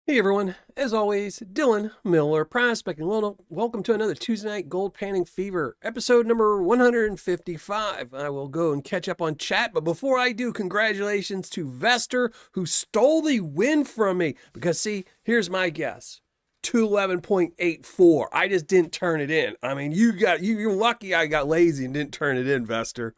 Hey everyone, as always, Dylan Miller, prospecting. Welcome to another Tuesday Night Gold Panning Fever, episode number 155. I will go and catch up on chat, but before I do, congratulations to Vester, who stole the win from me. Because see, here's my guess. 211.84. I just didn't turn it in. I mean, you're lucky I got lazy and didn't turn it in, Vester.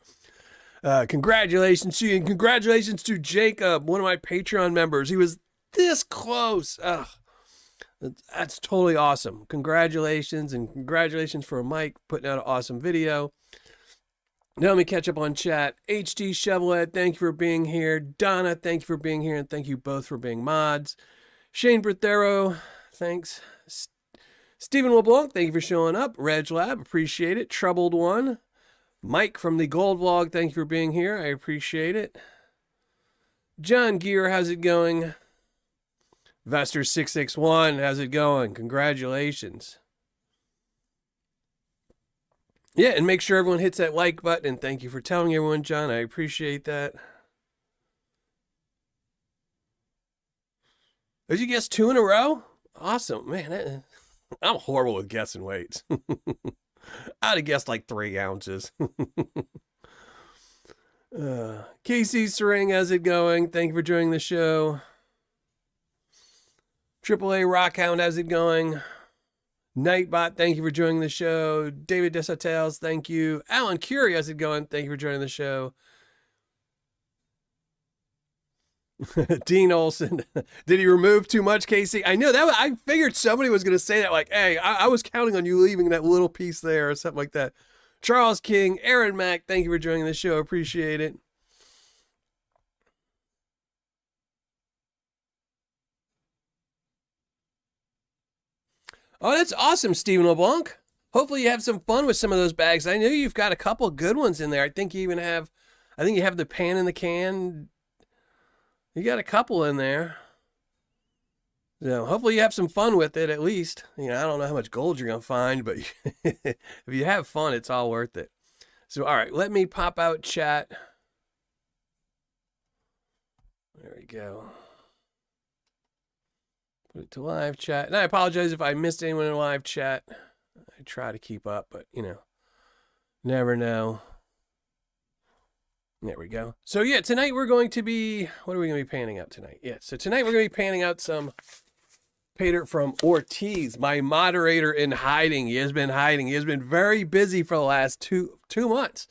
Congratulations to you, and congratulations to Jacob, one of my Patreon members. He was this close. That's totally awesome. Congratulations, and congratulations for Mike putting out an awesome video. Now let me catch up on chat. HD Chevrolet, thank you for being here. Donna, thank you for being here, and thank you both for being mods. Shane Berthero, thanks. Stephen LeBlanc, thank you for showing up. Reg Lab, appreciate it. Troubled One. Mike from the Gold Vlog, thank you for being here. I appreciate it. John Gear, how's it going? Vester661, how's it going? Congratulations. Yeah, and make sure everyone hits that like button. And thank you for telling everyone, John. I appreciate that. Did you guess 2 in a row? Awesome. Man, I'm horrible with guessing weights. I'd have guessed like 3 ounces. Casey Sering, how's it going? Thank you for joining the show. AAA Rockhound, how's it going? Nightbot, thank you for joining the show. David Desatels, thank you. Alan Curie, how's it going? Thank you for joining the show. Dean Olson, did he remove too much, Casey? I know that. I figured somebody was going to say that, like, hey, I was counting on you leaving that little piece there or something like that. Charles King, Aaron Mack, thank you for joining the show. Appreciate it. Oh, that's awesome, Stephen LeBlanc. Hopefully you have some fun with some of those bags. I know you've got a couple good ones in there. I think you have the pan in the can. You got a couple in there. So hopefully you have some fun with it at least. I don't know how much gold you're going to find, but if you have fun, it's all worth it. So, all right, let me pop out chat. There we go. Put it to live chat. And I apologize if I missed anyone in live chat. I try to keep up, but, never know. There we go. So, yeah, tonight we're going to be... What are we going to be panning out tonight? Yeah, so tonight we're going to be panning out some Paydirt from Ortiz, my moderator in hiding. He has been hiding. He has been very busy for the last two months.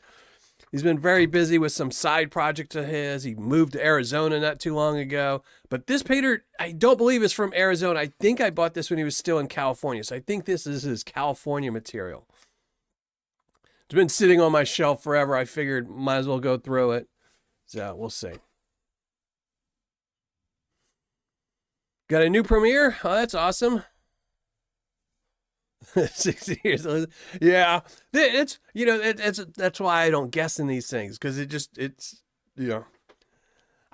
He's been very busy with some side projects of his. He moved to Arizona not too long ago. But this Paydirt, I don't believe is from Arizona. I think I bought this when he was still in California. So I think this is his California material. It's been sitting on my shelf forever. I figured might as well go through it. So we'll see. Got a new premiere? Oh, that's awesome. 6 years. Yeah, it's that's why I don't guess in these things, because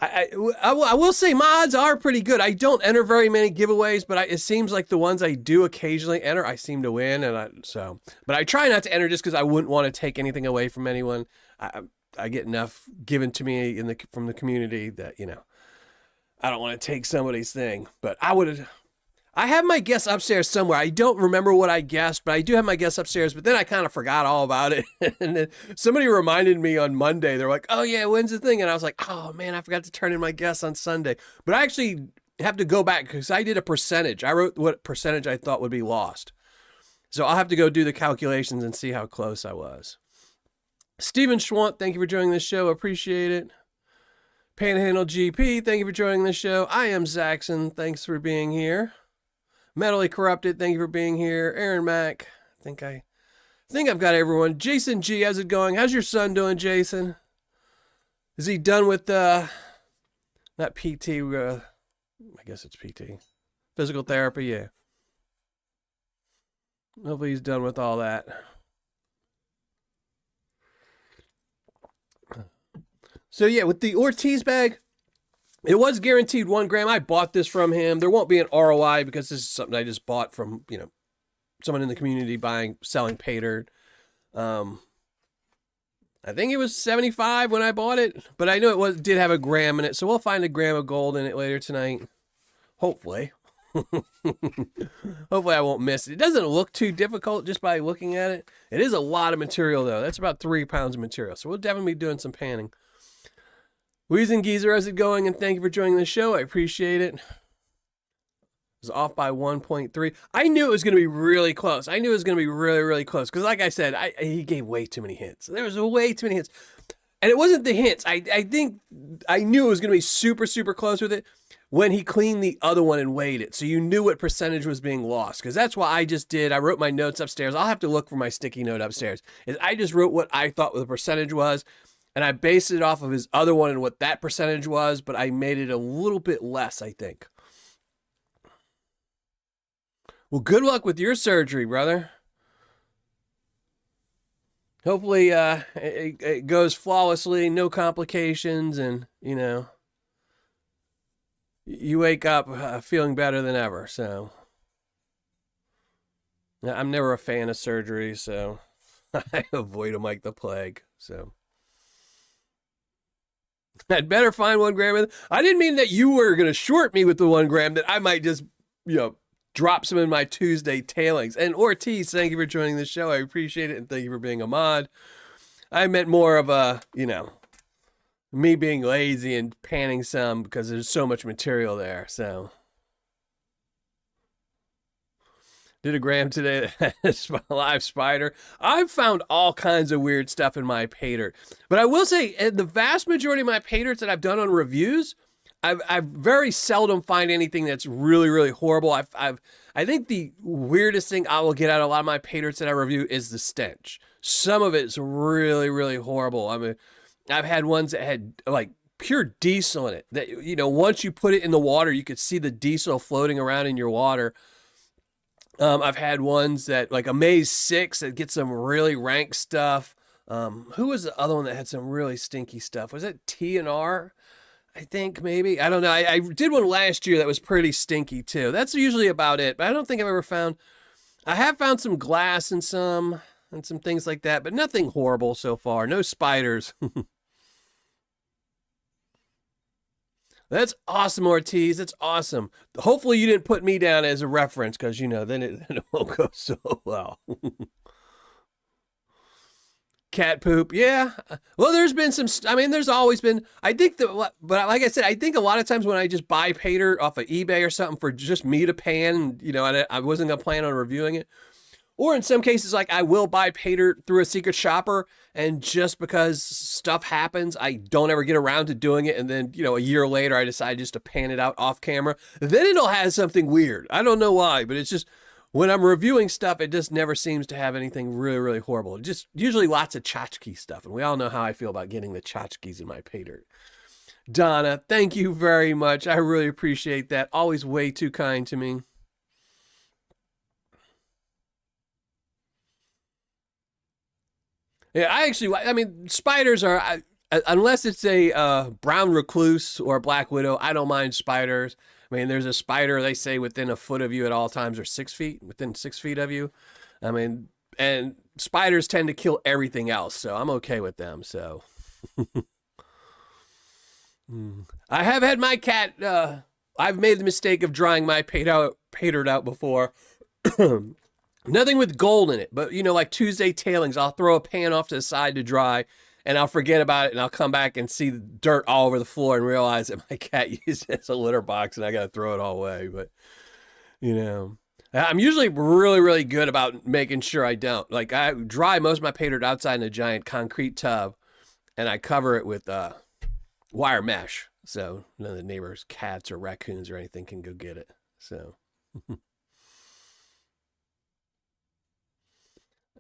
I will say mods are pretty good. I don't enter very many giveaways, but it seems like the ones I do occasionally enter, I seem to win, but I try not to enter just because I wouldn't want to take anything away from anyone. I get enough given to me from the community that I don't want to take somebody's thing, but I have my guess upstairs somewhere. I don't remember what I guessed, but I do have my guess upstairs, but then I kind of forgot all about it. And then somebody reminded me on Monday. They're like, oh, yeah, when's the thing? And I was like, oh, man, I forgot to turn in my guess on Sunday. But I actually have to go back because I did a percentage. I wrote what percentage I thought would be lost. So I'll have to go do the calculations and see how close I was. Stephen Schwant, thank you for joining the show. Appreciate it. Panhandle GP, thank you for joining the show. I am Zaxxon. Thanks for being here. Mentally Corrupted, thank you for being here. Aaron Mack, I think I've got everyone. Jason G, how's it going? How's your son doing, Jason? Is he done with not PT? I guess it's PT. Physical therapy, yeah. Hopefully he's done with all that. So yeah, with the Ortiz bag, it was guaranteed 1 gram. I bought this from him. There won't be an ROI because this is something I just bought from, someone in the community selling Paydirt. I think it was 75 when I bought it, but I know it did have a gram in it, so we'll find a gram of gold in it later tonight. Hopefully. Hopefully I won't miss it. It doesn't look too difficult just by looking at it. It is a lot of material, though. That's about 3 pounds of material. So we'll definitely be doing some panning. Weezen Geezer, how's it going? And thank you for joining the show. I appreciate it. It was off by 1.3. I knew it was going to be really close. I knew it was going to be really, really close. Because like I said, he gave way too many hints. There was way too many hints. And it wasn't the hints. I think I knew it was going to be super, super close with it when he cleaned the other one and weighed it. So you knew what percentage was being lost. Because that's what I just did. I wrote my notes upstairs. I'll have to look for my sticky note upstairs. I just wrote what I thought the percentage was. And I based it off of his other one and what that percentage was. But I made it a little bit less, I think. Well, good luck with your surgery, brother. Hopefully it goes flawlessly, no complications, and, you know, you wake up feeling better than ever. So I'm never a fan of surgery, so I avoid them like the plague. So I'd better find 1 gram. I didn't mean that you were going to short me with the 1 gram, that I might just, you know, drop some in my Tuesday tailings. And Ortiz, thank you for joining the show. I appreciate it. And thank you for being a mod. I meant more of a, you know, me being lazy and panning some because there's so much material there. So did a gram today that has a live spider. I've found all kinds of weird stuff in my Paydirt. But I will say, the vast majority of my Paydirts that I've done on reviews, I very seldom find anything that's really, really horrible. I think the weirdest thing I will get out of a lot of my Paydirts that I review is the stench. Some of it's really, really horrible. I mean, I've had ones that had like pure diesel in it. That, you know, once you put it in the water, you could see the diesel floating around in your water. I've had ones that like Amaze 6 that get some really rank stuff. Who was the other one that had some really stinky stuff? Was it T&R? I think maybe. I don't know. I did one last year that was pretty stinky too. That's usually about it. But I don't think I've ever found... I have found some glass and some things like that, but nothing horrible so far. No spiders. That's awesome, Ortiz. That's awesome. Hopefully you didn't put me down as a reference because, you know, then it won't go so well. Cat poop, yeah. Well, there's been some, I mean, there's always been, I think that, but like I said, I think a lot of times when I just buy Paydirt off of eBay or something for just me to pan, you know, I wasn't going to plan on reviewing it. Or in some cases, like I will buy Paydirt through a secret shopper, and just because stuff happens, I don't ever get around to doing it. And then, you know, a year later, I decide just to pan it out off camera. Then it'll have something weird. I don't know why, but it's just, when I'm reviewing stuff, it just never seems to have anything really, really horrible. Just usually lots of tchotchke stuff. And we all know how I feel about getting the tchotchkes in my Paydirt. Donna, thank you very much. I really appreciate that. Always way too kind to me. Yeah, I mean, spiders are, unless it's a brown recluse or a black widow, I don't mind spiders. I mean, there's a spider, they say, within a foot of you at all times, or 6 feet, within 6 feet of you. I mean, and spiders tend to kill everything else, so I'm okay with them, so. I have had my cat, I've made the mistake of drying my Paydirt out before. Nothing with gold in it, but, you know, like Tuesday tailings, I'll throw a pan off to the side to dry, and I'll forget about it, and I'll come back and see the dirt all over the floor and realize that my cat used it as a litter box, and I got to throw it all away. But, you know, I'm usually really, really good about making sure I don't. Like, I dry most of my Paydirt outside in a giant concrete tub, and I cover it with wire mesh, so none of the neighbors' cats or raccoons or anything can go get it. So...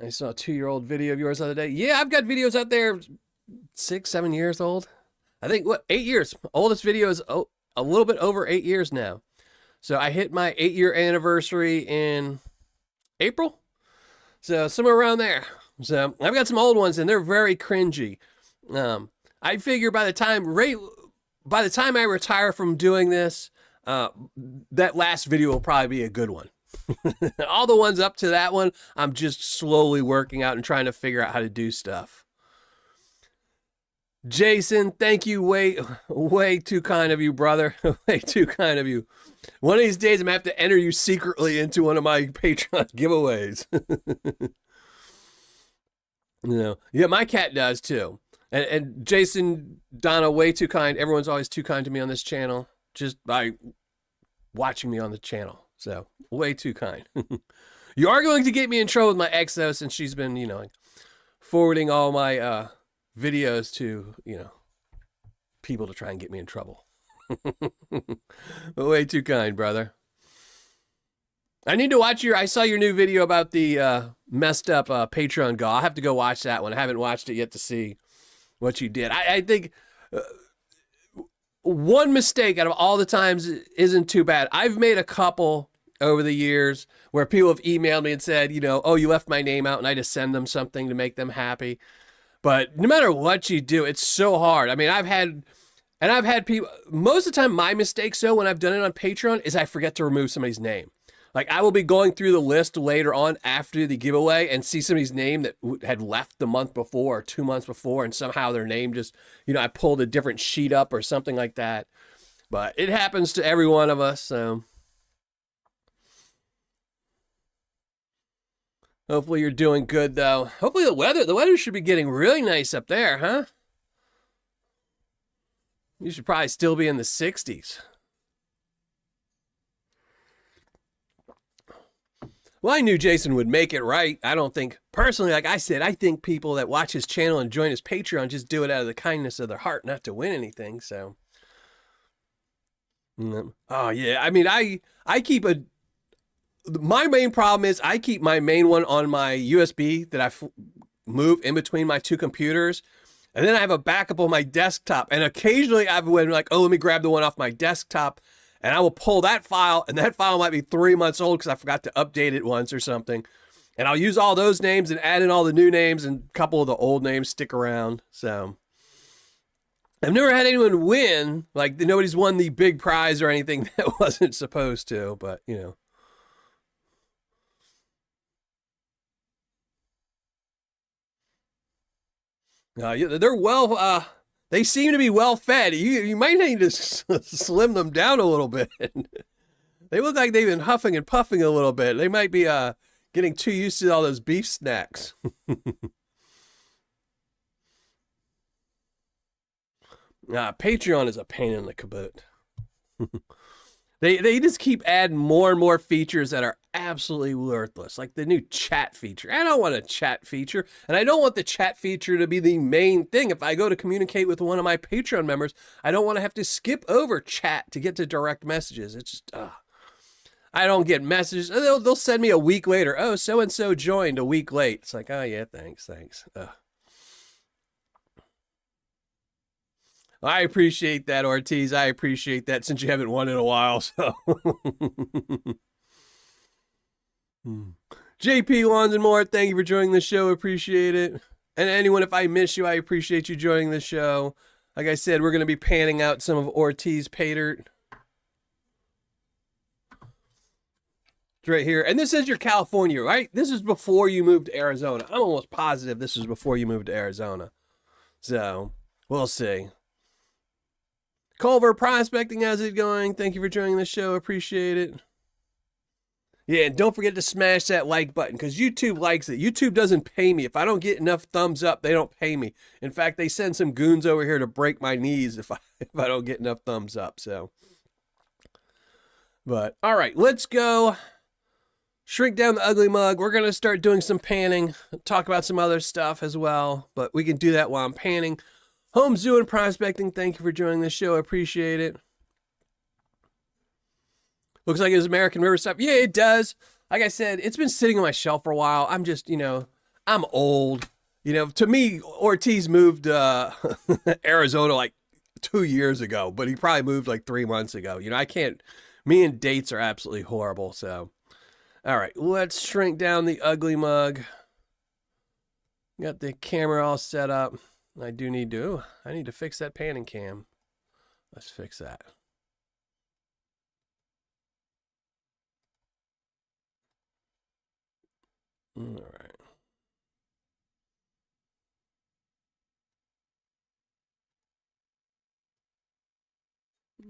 I saw a 2-year-old video of yours the other day. Yeah, I've got videos out there 6, 7 years old. I think, 8 years. Oldest video is a little bit over 8 years now. So I hit my 8-year anniversary in April. So somewhere around there. So I've got some old ones, and they're very cringy. I figure by the time I retire from doing this, that last video will probably be a good one. All the ones up to that one, I'm just slowly working out and trying to figure out how to do stuff. Jason, thank you. Way too kind of you, brother. Way too kind of you. One of these days, I'm going to have to enter you secretly into one of my Patreon giveaways. Yeah, my cat does too. And Jason, Donna, way too kind. Everyone's always too kind to me on this channel, just by watching me on the channel. So, way too kind. You are going to get me in trouble with my ex, though, since she's been, like, forwarding all my videos to, people to try and get me in trouble. But way too kind, brother. I need to watch I saw your new video about the messed up Patreon goal. I'll have to go watch that one. I haven't watched it yet to see what you did. I think one mistake out of all the times isn't too bad. I've made a couple over the years where people have emailed me and said, oh, you left my name out, and I just send them something to make them happy. But no matter what you do, it's so hard. I mean, I've had people, most of the time my mistake, so when I've done it on Patreon, is I forget to remove somebody's name. Like, I will be going through the list later on after the giveaway and see somebody's name that had left the month before or 2 months before, and somehow their name just, I pulled a different sheet up or something like that. But it happens to every one of us, so. Hopefully you're doing good, though. Hopefully the weather should be getting really nice up there, huh? You should probably still be in the 60s. Well, I knew Jason would make it right. I don't think, personally, like I said, I think people that watch his channel and join his Patreon just do it out of the kindness of their heart, not to win anything, so. Oh, yeah. I mean, I keep my main problem is I keep my main one on my USB that I move in between my two computers. And then I have a backup on my desktop. And occasionally I've been like, oh, let me grab the one off my desktop. And I will pull that file. And that file might be 3 months old because I forgot to update it once or something. And I'll use all those names and add in all the new names, and a couple of the old names stick around. So I've never had anyone win. Like, nobody's won the big prize or anything that wasn't supposed to. But, they're well, they seem to be well fed. You might need to slim them down a little bit. They look like they've been huffing and puffing a little bit. They might be getting too used to all those beef snacks. Patreon is a pain in the caboot. They just keep adding more and more features that are absolutely worthless, like the new chat feature. I don't want a chat feature, and I don't want the chat feature to be the main thing. If I go to communicate with one of my Patreon members, I don't want to have to skip over chat to get to direct messages. It's just, I don't get messages. They'll send me a week later. Oh, so-and-so joined a week late. It's like, oh, yeah, thanks. I appreciate that, Ortiz. I appreciate that, since you haven't won in a while. So, JP Lawns and more, thank you for joining the show. Appreciate it. And anyone, if I miss you, I appreciate you joining the show. Like I said, we're going to be panning out some of Ortiz Paydirt. It's right here. And this is your California, right? This is before you moved to Arizona. I'm almost positive this is before you moved to Arizona. So, we'll see. Culver Prospecting, how's it going? Thank you for joining the show. Appreciate it. Yeah, and don't forget to smash that like button, because YouTube likes it. YouTube doesn't pay me. If I don't get enough thumbs up, they don't pay me. In fact, they send some goons over here to break my knees if I don't get enough thumbs up. So, but all right, let's go shrink down the ugly mug. We're going to start doing some panning, talk about some other stuff as well, but we can do that while I'm panning. Home Zoo and Prospecting, thank you for joining the show. I appreciate it. Looks like it's American River stuff. Yeah, it does. Like I said, it's been sitting on my shelf for a while. I'm just, I'm old. To me, Ortiz moved Arizona like 2 years ago, but he probably moved like 3 months ago. Me and dates are absolutely horrible. So, all right, let's shrink down the ugly mug. Got the camera all set up. I need to fix that panning cam. Let's fix that. All right.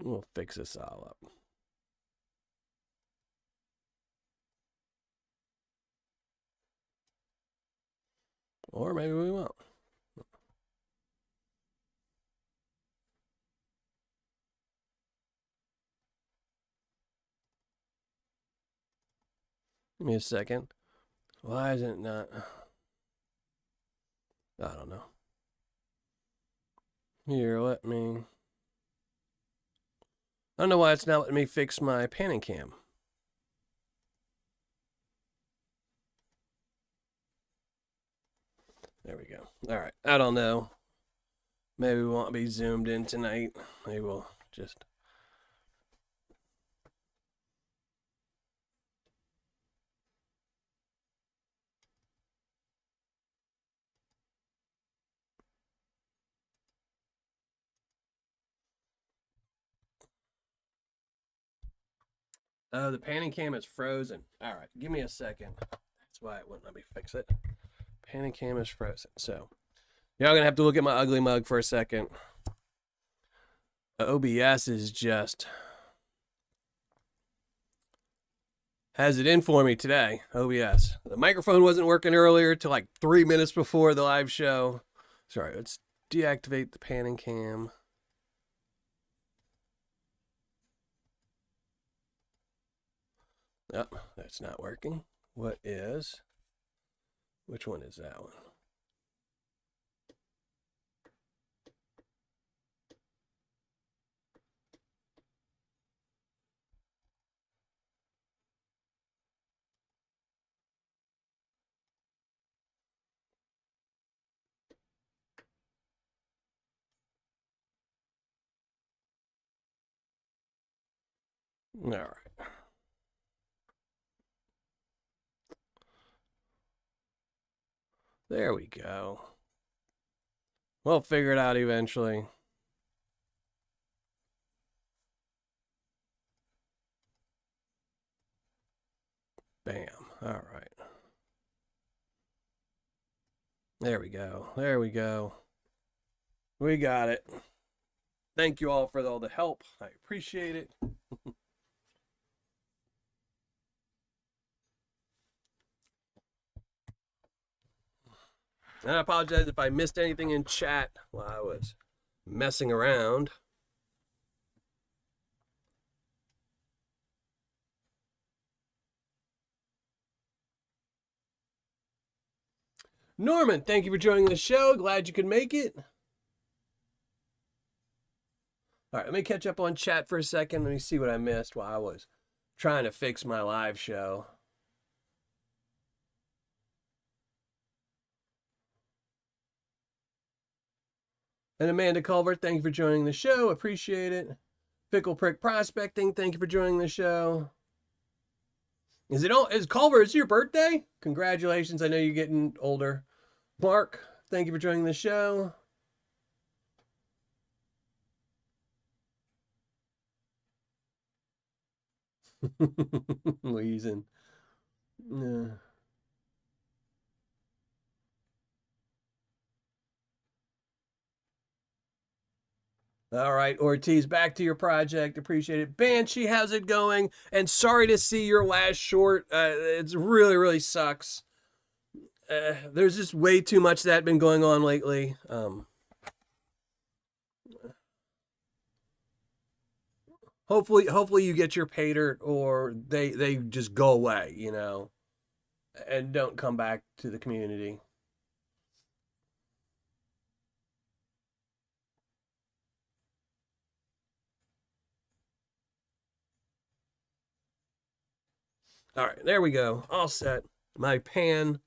We'll fix this all up. Or maybe we won't. Give me a second. Why isn't it not? I don't know. Here, let me. I don't know why it's not letting me fix my panning cam. There we go. All right. I don't know. Maybe we won't be zoomed in tonight. Maybe we'll just. Oh, the panning cam is frozen. All right. Give me a second. That's why it wouldn't let me fix it. Panning cam is frozen. So, y'all gonna have to look at my ugly mug for a second. OBS is just has it in for me today. OBS. The microphone wasn't working earlier till like 3 minutes before the live show. Sorry, let's deactivate the panning cam. Oh, that's not working. Which one is that one? All right. There we go. We'll figure it out eventually. Bam. All right. There we go. There we go. We got it. Thank you all for all the help. I appreciate it. And I apologize if I missed anything in chat while I was messing around. Norman, thank you for joining the show. Glad you could make it. All right, let me catch up on chat for a second. Let me see what I missed while I was trying to fix my live show. And Amanda Culver, thank you for joining the show. Appreciate it. Fickle Prick Prospecting, thank you for joining the show. Is Culver, is it your birthday? Congratulations. I know you're getting older. Mark, thank you for joining the show. Wheezing. Yeah. All right, Ortiz, back to your project. Appreciate it. Banshee, how's it going? And sorry to see your last short. It's really sucks. There's just way too much that been going on lately. Hopefully you get your Paydirt or they just go away, you know, and don't come back to the community. All right, there we go. All set. My pan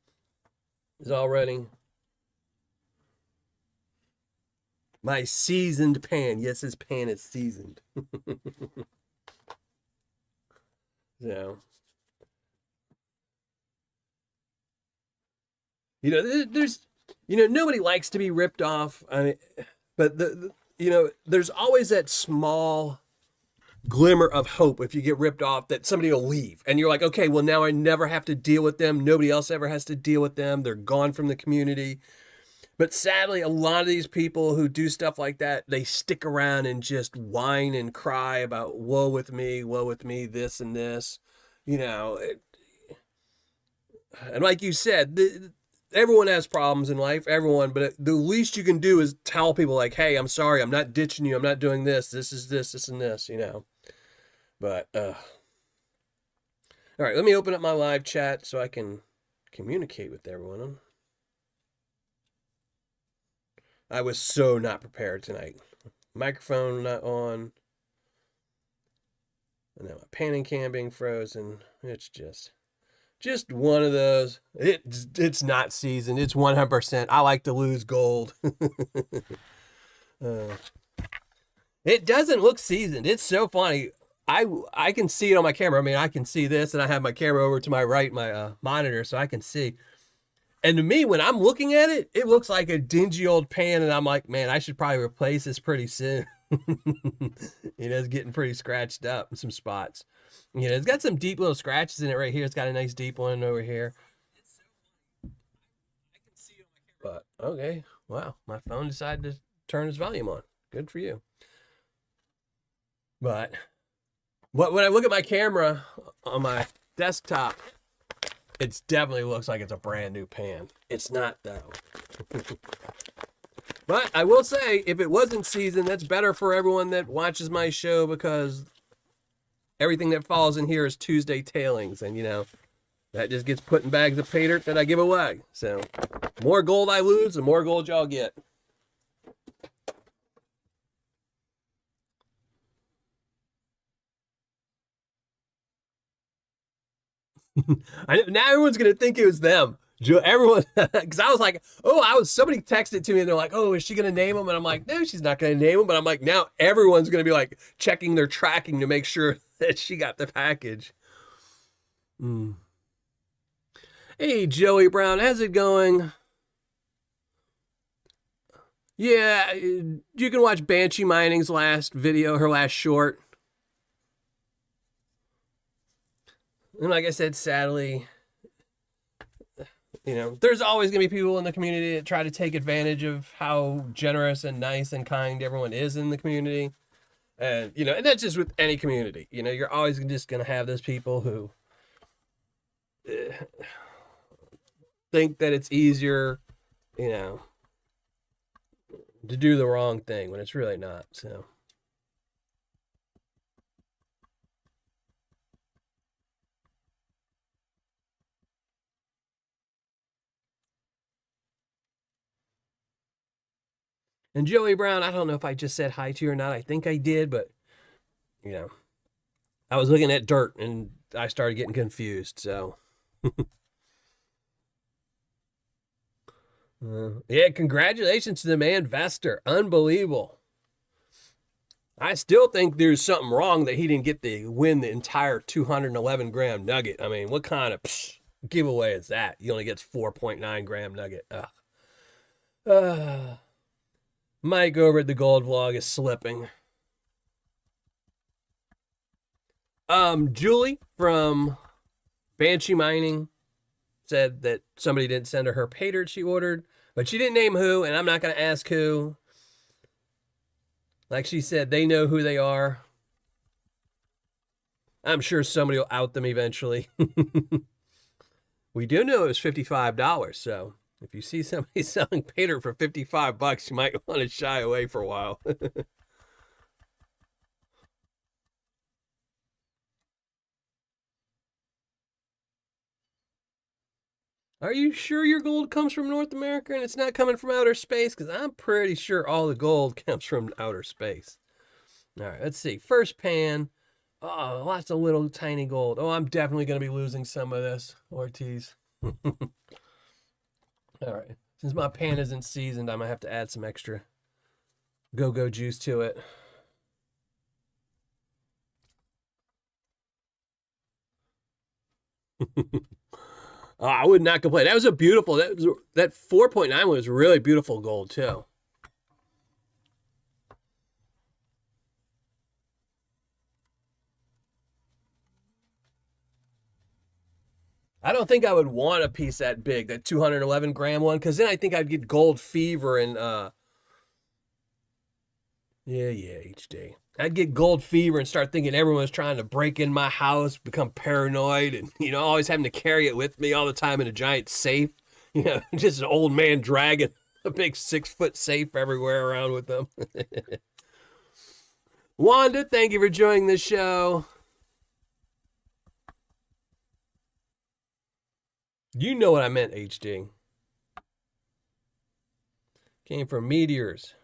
is all ready. My seasoned pan. Yes, this pan is seasoned. So, you know, there's, you know, nobody likes to be ripped off. I mean, but you know, there's always that small glimmer of hope if you get ripped off that somebody will leave and you're like, okay, well now I never have to deal with them. Nobody else ever has to deal with them. They're gone from the community. But sadly, a lot of these people who do stuff like that, they stick around and just whine and cry about woe with me, this and this. You know, and like you said, everyone has problems in life, everyone, but the least you can do is tell people, like, hey, I'm sorry, I'm not ditching you, I'm not doing this, this is this and this, you know. But, all right, let me open up my live chat so I can communicate with everyone. I was so not prepared tonight. Microphone not on. And now my panning cam being frozen. It's just one of those. It's not seasoned. It's 100%. I like to lose gold. It doesn't look seasoned. It's so funny. I can see it on my camera. I mean, I can see this, and I have my camera over to my right, my monitor, so I can see. And to me, when I'm looking at it, it looks like a dingy old pan, and I'm like, man, I should probably replace this pretty soon. It's getting pretty scratched up in some spots. It's got some deep little scratches in it right here. It's got a nice deep one over here. But, okay, wow, my phone decided to turn its volume on. Good for you. But when I look at my camera on my desktop, it definitely looks like it's a brand new pan. It's not, though. But I will say, if it wasn't seasoned, that's better for everyone that watches my show, because everything that falls in here is Tuesday tailings. And, that just gets put in bags of Paydirt that I give away. So, the more gold I lose, the more gold y'all get. Now everyone's going to think it was them. Everyone, because I was like, somebody texted to me and they're like, oh, is she going to name them? And I'm like, no, she's not going to name them. But I'm like, now everyone's going to be like checking their tracking to make sure that she got the package. Hey, Joey Brown, how's it going? Yeah, you can watch Banshee Mining's last video, her last short. And like I said, sadly, there's always going to be people in the community that try to take advantage of how generous and nice and kind everyone is in the community. And, and that's just with any community. You're always just going to have those people who think that it's easier, to do the wrong thing when it's really not. So. And Joey Brown, I don't know if I just said hi to you or not. I think I did, but, I was looking at dirt and I started getting confused, so. Yeah, congratulations to the man Vester. Unbelievable. I still think there's something wrong that he didn't get to win the entire 211-gram nugget. I mean, what kind of giveaway is that? He only gets 4.9-gram nugget. Mike over at the Gold Vlog is slipping. Julie from Banshee Mining said that somebody didn't send her Paydirt she ordered, but she didn't name who, and I'm not going to ask who. Like she said, they know who they are. I'm sure somebody will out them eventually. We do know it was $55, so if you see somebody selling Paydirt for $55, you might want to shy away for a while. Are you sure your gold comes from North America and it's not coming from outer space? Because I'm pretty sure all the gold comes from outer space. All right, let's see. First pan. Oh, lots of little tiny gold. Oh, I'm definitely going to be losing some of this, Ortiz. All right. Since my pan isn't seasoned, I'm going to have to add some extra go-go juice to it. I would not complain. That was a beautiful, that 4.9 was really beautiful gold too. I don't think I would want a piece that big, that 211 gram one, because then I think I'd get gold fever and yeah, HD. I'd get gold fever and start thinking everyone's trying to break in my house, become paranoid, and always having to carry it with me all the time in a giant safe. Just an old man dragging a big 6-foot safe everywhere around with them. Wanda, thank you for joining the show. You know what I meant, HD. Came from meteors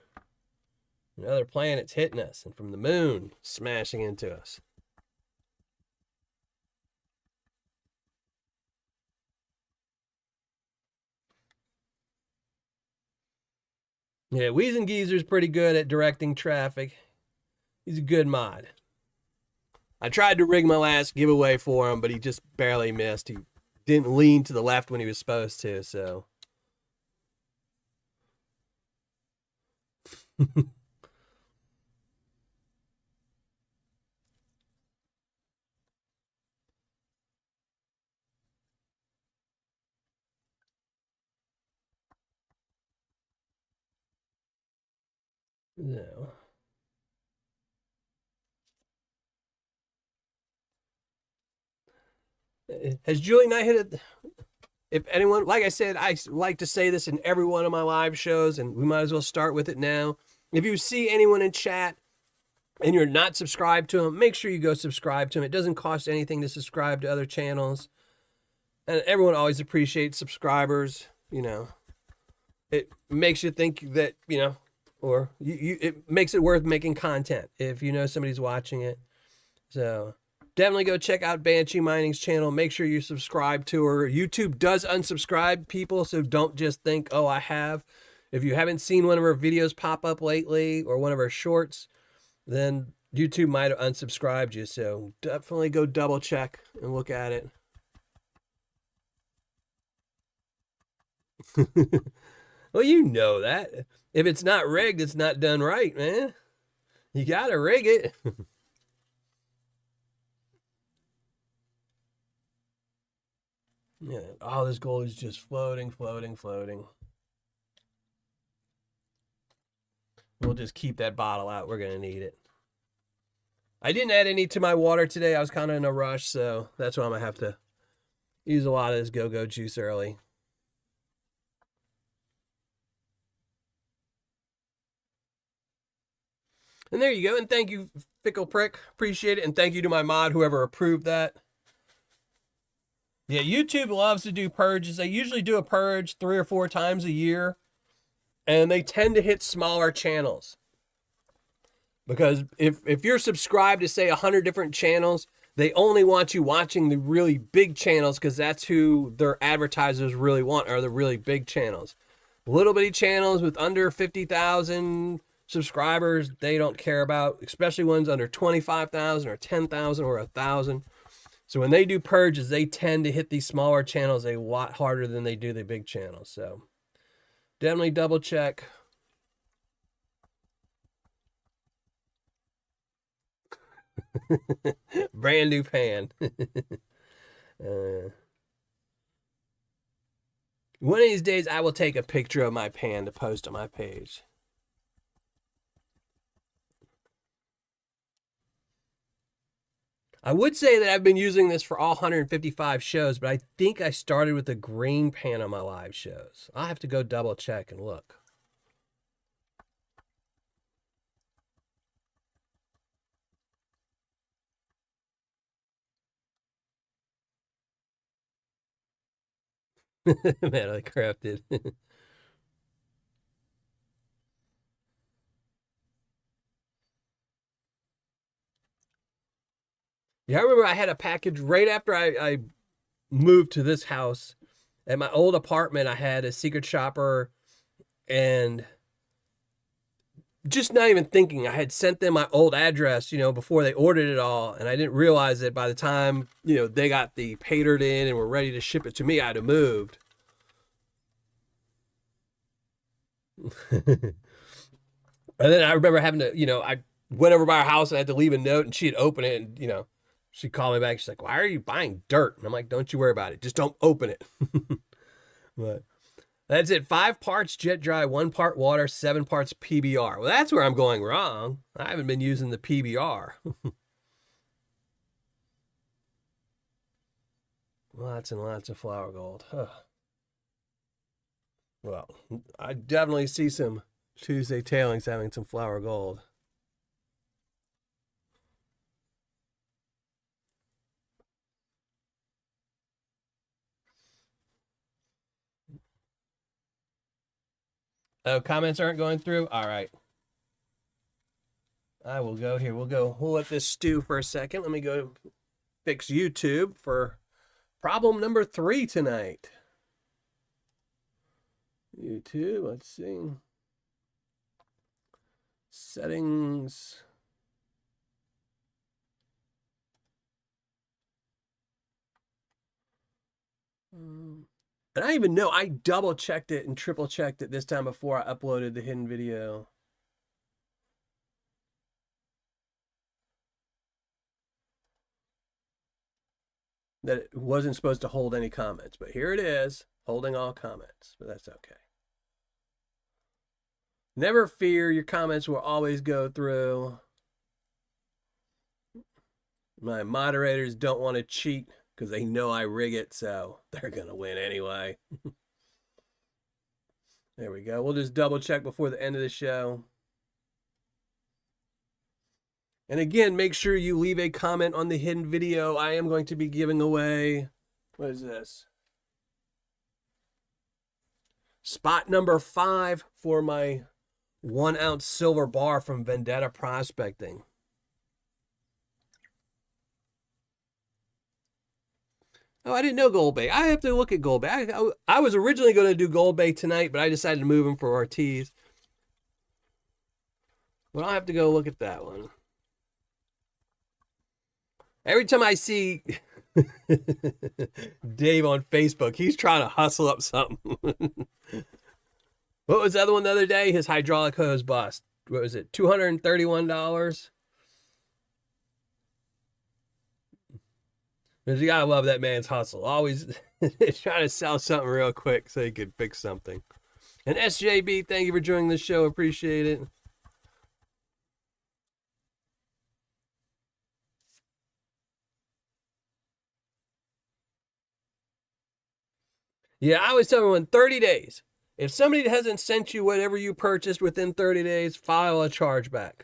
and other planets hitting us, and from the moon smashing into us. Yeah, Weezing Geezer's pretty good at directing traffic. He's a good mod. I tried to rig my last giveaway for him, but he just barely missed. He didn't lean to the left when he was supposed to, so. No. Has Julie Knight hit it? If anyone, like I said, I like to say this in every one of my live shows, and we might as well start with it now. If you see anyone in chat and you're not subscribed to them, make sure you go subscribe to them. It doesn't cost anything to subscribe to other channels. And everyone always appreciates subscribers, It makes you think that, or it makes it worth making content if somebody's watching it. So definitely go check out Banshee Mining's channel. Make sure you subscribe to her. YouTube does unsubscribe people, so don't just think, oh, I have. If you haven't seen one of her videos pop up lately or one of her shorts, then YouTube might have unsubscribed you. So definitely go double check and look at it. Well, you know that. If it's not rigged, it's not done right, man. You gotta rig it. Yeah, all this gold is just floating, floating, floating. We'll just keep that bottle out. We're gonna need it. I didn't add any to my water today. I was kind of in a rush, so that's why I'm gonna have to use a lot of this go-go juice early. And there you go. And thank you, Fickle Prick. Appreciate it. And thank you to my mod, whoever approved that. Yeah, YouTube loves to do purges. They usually do a purge 3 or 4 times a year. And they tend to hit smaller channels. Because if you're subscribed to, say, 100 different channels, they only want you watching the really big channels because that's who their advertisers really want, are the really big channels. Little bitty channels with under 50,000 subscribers, they don't care about, especially ones under 25,000 or 10,000 or 1,000. So when they do purges, they tend to hit these smaller channels a lot harder than they do the big channels. So definitely double check. Brand new pan. One of these days, I will take a picture of my pan to post on my page. I would say that I've been using this for all 155 shows, but I think I started with the green pan on my live shows. I'll have to go double check and look. Metally crafted. Yeah, I remember I had a package right after I moved to this house. At my old apartment, I had a secret shopper, and just not even thinking, I had sent them my old address, before they ordered it all, and I didn't realize that by the time, they got the Paydirt in and were ready to ship it to me, I'd have moved. And then I remember having to, I went over by her house and I had to leave a note, and she'd open it and, She called me back. She's like, why are you buying dirt? And I'm like, don't you worry about it. Just don't open it. But that's it. 5 parts jet dry, 1 part water, 7 parts PBR. Well, that's where I'm going wrong. I haven't been using the PBR. Lots and lots of flour gold. Huh. Well, I definitely see some Tuesday tailings having some flour gold. Oh, comments aren't going through? All right. I will go here. We'll let this stew for a second. Let me go fix YouTube for problem number 3 tonight. YouTube, let's see. Settings. And I even know I double checked it and triple checked it this time before I uploaded the hidden video. That it wasn't supposed to hold any comments, but here it is, holding all comments, but that's okay. Never fear, your comments will always go through. My moderators don't want to cheat because they know I rig it, so they're going to win anyway. There we go. We'll just double check before the end of the show. And again, make sure you leave a comment on the hidden video. I am going to be giving away, what is this? Spot number 5 for my 1-ounce silver bar from Vendetta Prospecting. Oh, I didn't know Gold Bay. I have to look at Gold Bay. I was originally going to do Gold Bay tonight, but I decided to move him for Ortiz. But I'll have to go look at that one. Every time I see Dave on Facebook, he's trying to hustle up something. What was the other one the other day? His hydraulic hose bust. What was it? $231? Because you gotta love that man's hustle. Always trying to sell something real quick so he could fix something. And SJB, thank you for joining the show. Appreciate it. Yeah, I always tell everyone 30 days. If somebody hasn't sent you whatever you purchased within 30 days, file a chargeback.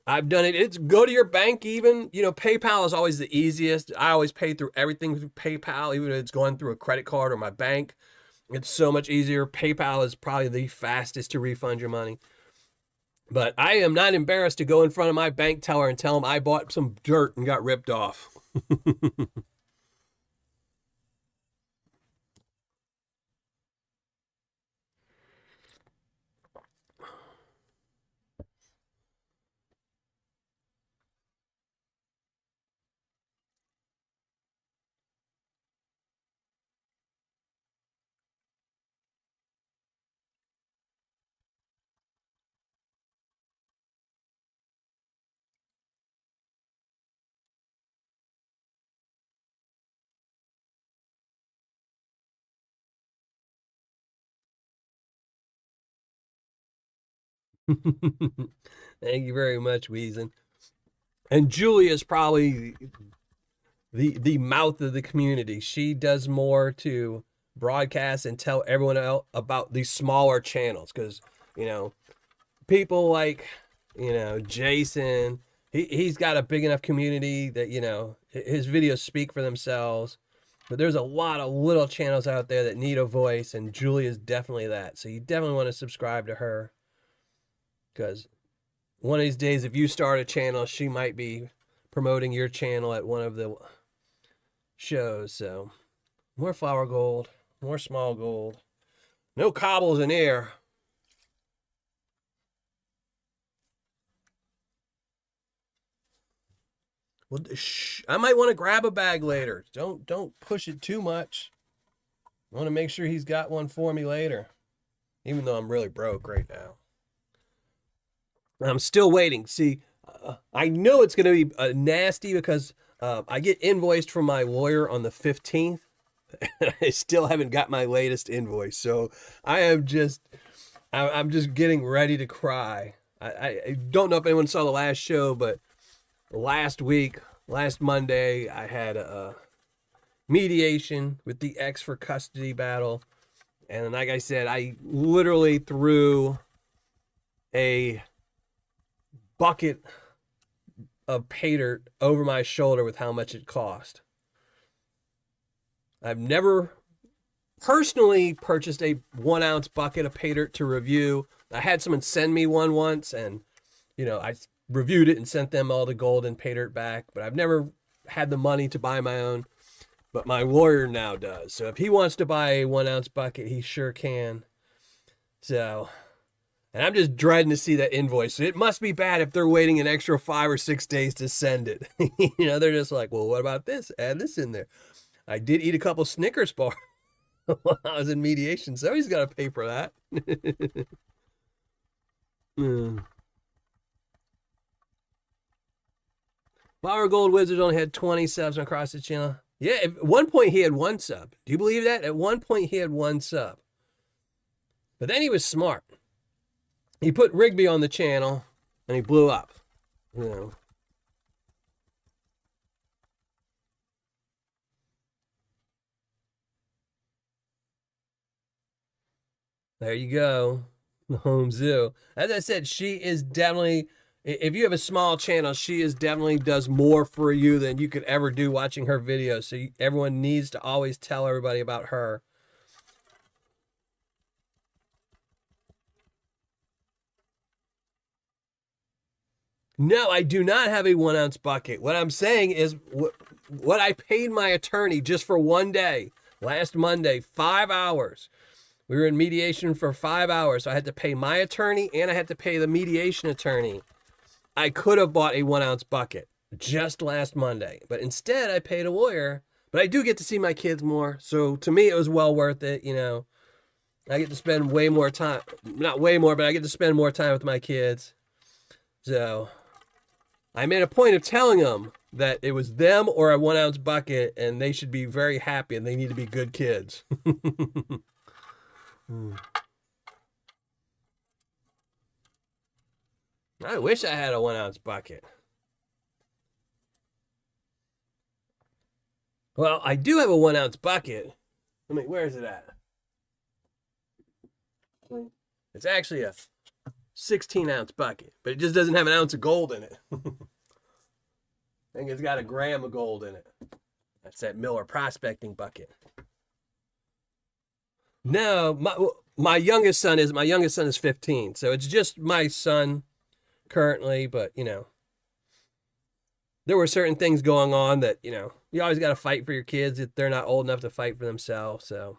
I've done it. It's go to your bank even. You know, PayPal is always the easiest. I always pay through everything through PayPal, even if it's going through a credit card or my bank. It's so much easier. PayPal is probably the fastest to refund your money. But I am not embarrassed to go in front of my bank teller and tell them I bought some dirt and got ripped off. Thank you very much, Weezen. And Julia is probably the mouth of the community. She does more to broadcast and tell everyone else about these smaller channels because, you know, people like, you know, Jason, he's got a big enough community that, you know, his videos speak for themselves. But there's a lot of little channels out there that need a voice, and Julia's definitely that. So you definitely want to subscribe to her because one of these days, if you start a channel, she might be promoting your channel at one of the shows. So more flour gold, more small gold, no cobbles in here. Well, I might want to grab a bag later. Don't push it too much. I want to make sure he's got one for me later, even though I'm really broke right now. I'm still waiting. See, I know it's going to be nasty because I get invoiced from my lawyer on the 15th. And I still haven't got my latest invoice. So I'm just getting ready to cry. I don't know if anyone saw the last show, but last Monday, I had a mediation with the ex for custody battle. And like I said, I literally threw a bucket of Paydirt over my shoulder with how much it cost. I've never personally purchased a 1 ounce bucket of Paydirt to review. I had someone send me one once, and I reviewed it and sent them all the gold and Paydirt back, but I've never had the money to buy my own. But my lawyer now does. So if he wants to buy a 1 ounce bucket, he sure can. So, and I'm just dreading to see that invoice. It must be bad if they're waiting an extra 5 or 6 days to send it. They're just like, well, what about this? Add this in there. I did eat a couple Snickers bars while I was in mediation, so he's got to pay for that. Flower Gold Wizard only had 20 subs across the channel. Yeah, at one point he had 1 sub. Do you believe that? At one point he had 1 sub. But then he was smart. He put Rigby on the channel and he blew up. There you go. The home zoo. As I said, she is definitely, if you have a small channel, she is definitely does more for you than you could ever do watching her videos. So everyone needs to always tell everybody about her. No, I do not have a 1 ounce bucket. What I'm saying is what I paid my attorney just for one day, last Monday, 5 hours. We were in mediation for 5 hours. So I had to pay my attorney and I had to pay the mediation attorney. I could have bought a 1 ounce bucket just last Monday, but instead I paid a lawyer. But I do get to see my kids more. So to me, it was well worth it. I get to spend way more time, not way more, but I get to spend more time with my kids. So I made a point of telling them that it was them or a 1 ounce bucket, and they should be very happy and they need to be good kids. I wish I had a 1 ounce bucket. Well, I do have a 1 ounce bucket. Where is it at? It's actually a 16 ounce bucket, but it just doesn't have an ounce of gold in it. I think it's got a gram of gold in it. That's that Miller prospecting bucket. No, my youngest son is 15, so it's just my son currently, but there were certain things going on that, you always got to fight for your kids if they're not old enough to fight for themselves. So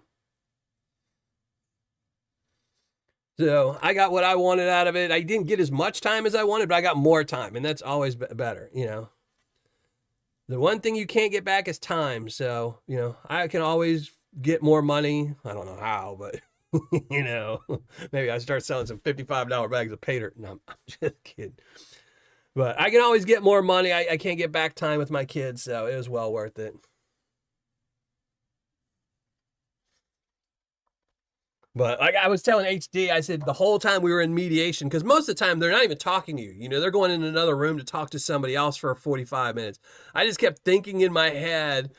I got what I wanted out of it. I didn't get as much time as I wanted, but I got more time, and that's always better, The one thing you can't get back is time. So, I can always get more money. I don't know how, but, maybe I start selling some $55 bags of Paydirt. No, I'm just kidding. But I can always get more money. I can't get back time with my kids, so it was well worth it. But like I was telling HD, I said the whole time we were in mediation, because most of the time they're not even talking to you. They're going in another room to talk to somebody else for 45 minutes. I just kept thinking in my head,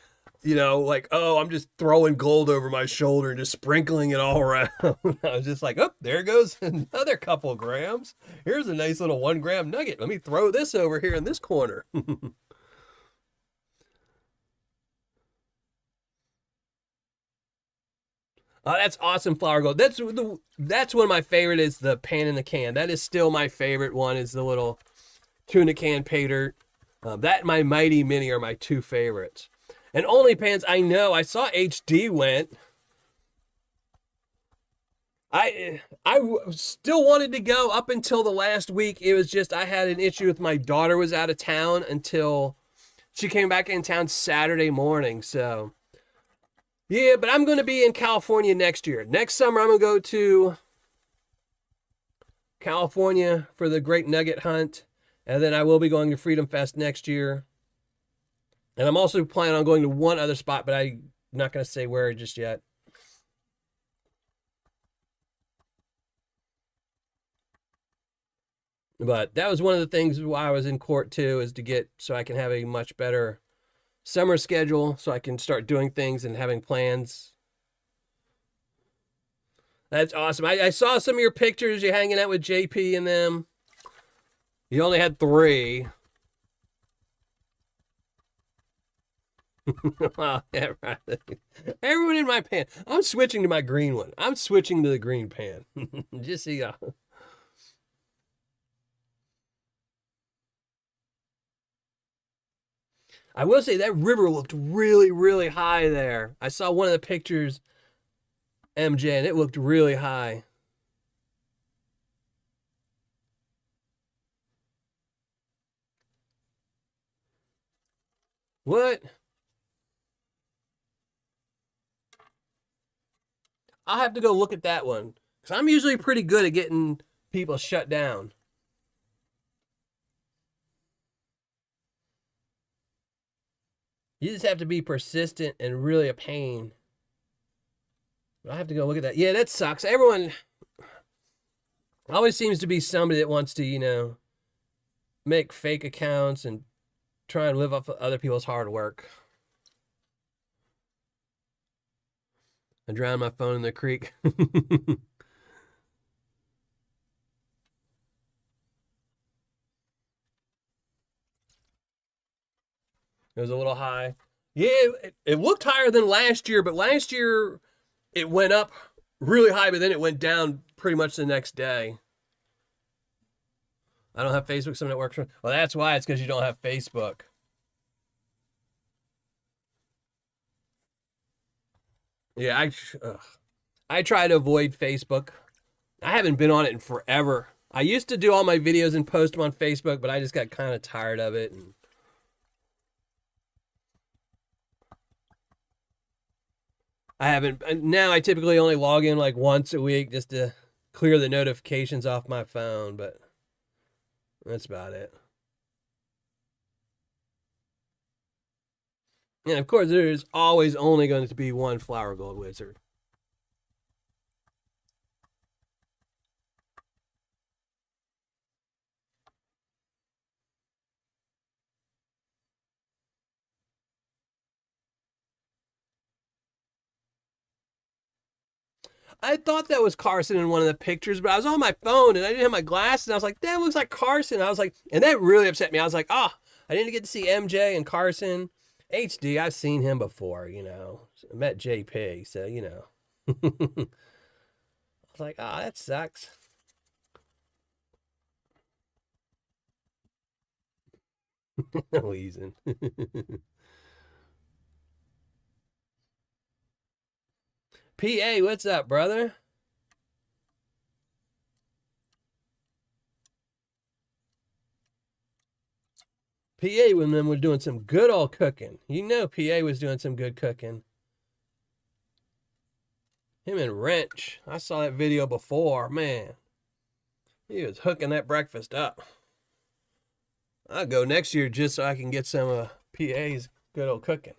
like, oh, I'm just throwing gold over my shoulder and just sprinkling it all around. I was just like, oh, there goes another couple grams. Here's a nice little 1 gram nugget. Let me throw this over here in this corner. Oh, that's awesome, Flower Gold. That's one of my favorite is the pan in the can. That is still my favorite one is the little tuna can Paydirt. That and my Mighty Mini are my 2 favorites. And Only Pans, I know. I saw HD went. I still wanted to go up until the last week. It was just I had an issue with my daughter was out of town until she came back in town Saturday morning. So, yeah, but I'm going to be in California next year. Next summer, I'm going to go to California for the Great Nugget Hunt. And then I will be going to Freedom Fest next year. And I'm also planning on going to one other spot, but I'm not going to say where just yet. But that was one of the things why I was in court too, is to get so I can have a much better summer schedule, so I can start doing things and having plans. That's awesome. I saw some of your pictures. You hanging out with JP and them. You only had 3. Wow, yeah, right. Everyone in my pan. I'm switching to my green one. I'm switching to the green pan. Just see y'all. I will say that river looked really, really high there. I saw one of the pictures, MJ, and it looked really high. What? I'll have to go look at that one, because I'm usually pretty good at getting people shut down. You just have to be persistent and really a pain. I have to go look at that. Yeah, that sucks. Everyone always seems to be somebody that wants to, make fake accounts and try and live off of other people's hard work. I drowned my phone in the creek. It was a little high. Yeah, it looked higher than last year, but last year it went up really high, but then it went down pretty much the next day. I don't have Facebook, something that works for. Well, that's why. It's because you don't have Facebook. Yeah, I try to avoid Facebook. I haven't been on it in forever. I used to do all my videos and post them on Facebook, but I just got kind of tired of it. And I haven't. Now I typically only log in like once a week just to clear the notifications off my phone, but that's about it. And of course, there's always only going to be one flower gold wizard. I thought that was Carson in one of the pictures, but I was on my phone and I didn't have my glasses. And I was like, that looks like Carson. I was like, and that really upset me. I was like, I didn't get to see MJ and Carson. HD, I've seen him before, I met JP, so, I was like, that sucks. Wheezing. PA, what's up, brother? PA when them were doing some good old cooking. PA was doing some good cooking. Him and Wrench. I saw that video before. Man, he was hooking that breakfast up. I'll go next year just so I can get some PA's good old cooking.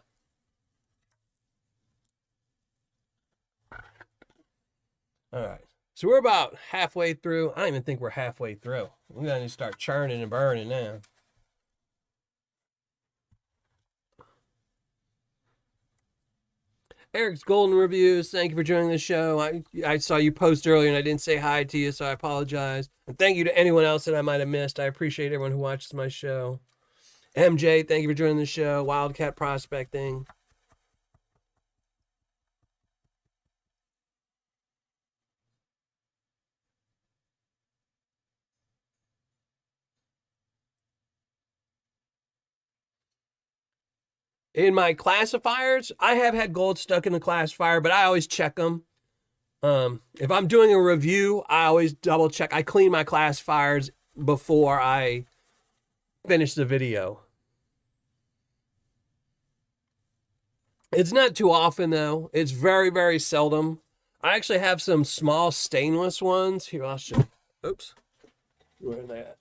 All right. So we're about halfway through. I don't even think we're halfway through. We're going to start churning and burning now. Eric's Golden Reviews, thank you for joining the show. I saw you post earlier and I didn't say hi to you, so I apologize. And thank you to anyone else that I might have missed. I appreciate everyone who watches my show. MJ, thank you for joining the show. Wildcat Prospecting. In my classifiers, I have had gold stuck in the classifier, but I always check them. If I'm doing a review, I always double check. I clean my classifiers before I finish the video. It's not too often, though. It's very, very seldom. I actually have some small stainless ones. Here, I'll show you. Oops. Where are they at?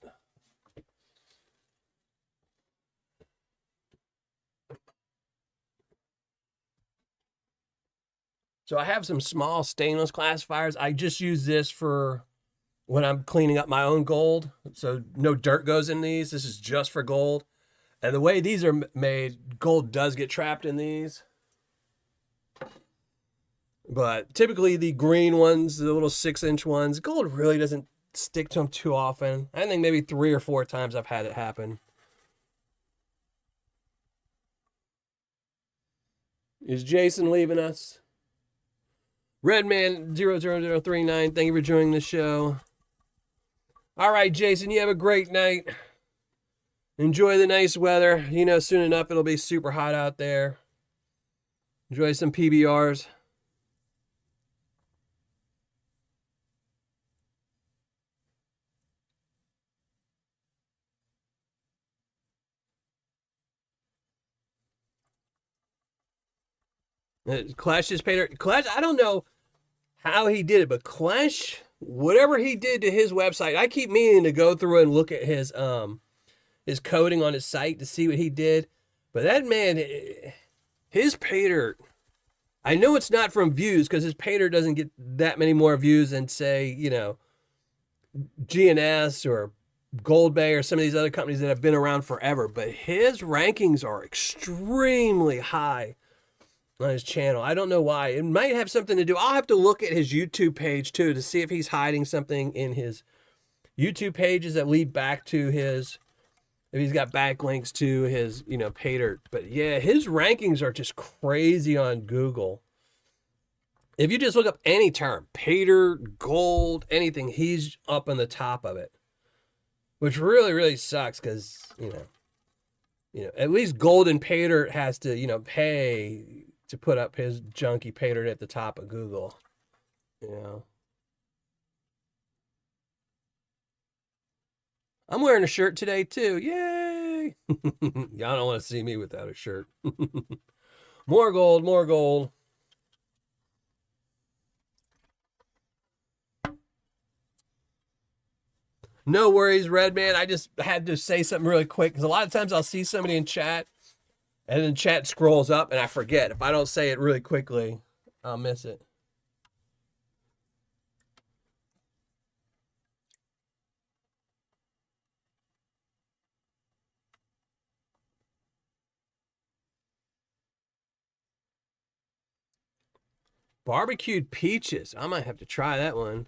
So I have some small stainless classifiers. I just use this for when I'm cleaning up my own gold. So no dirt goes in these. This is just for gold. And the way these are made, gold does get trapped in these. But typically the green ones, the little 6-inch ones, gold really doesn't stick to them too often. I think maybe 3 or 4 times I've had it happen. Is Jason leaving us? Redman00039, thank you for joining the show. All right, Jason, you have a great night. Enjoy the nice weather. You know, soon enough it'll be super hot out there. Enjoy some PBRs. Clash is Paydirt. Clash, I don't know how he did it, but Clash, whatever he did to his website, I keep meaning to go through and look at his coding on his site to see what he did. But that man, his Paydirt, I know it's not from views because his Paydirt doesn't get that many more views than, say, you know, GNS or Gold Bay or some of these other companies that have been around forever. But his rankings are extremely high on his channel. I don't know why. It might have something to do. I'll have to look at his YouTube page too to see if he's hiding something in his YouTube pages that lead back to his, if he's got backlinks to his, you know, Paydirt. But yeah, his rankings are just crazy on Google. If you just look up any term, Paydirt, gold, anything, he's up on the top of it, which really, really sucks because, you know, at least gold and Paydirt has to, you know, pay to put up his junky Paydirt at the top of Google, you know. I'm wearing a shirt today too. Yay! Y'all don't want to see me without a shirt. More gold, more gold. No worries, Redman. I just had to say something really quick because a lot of times I'll see somebody in chat and then chat scrolls up and I forget. If I don't say it really quickly, I'll miss it. Barbecued peaches. I might have to try that one.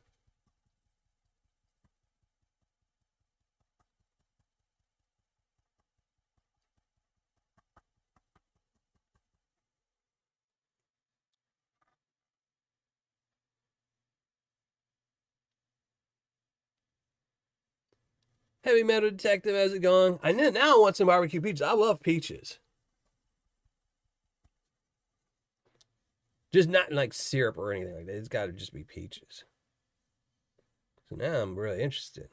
Heavy Metal Detective, how's it going? I know now I want some barbecue peaches. I love peaches. Just not like syrup or anything like that. It's got to just be peaches. So now I'm really interested.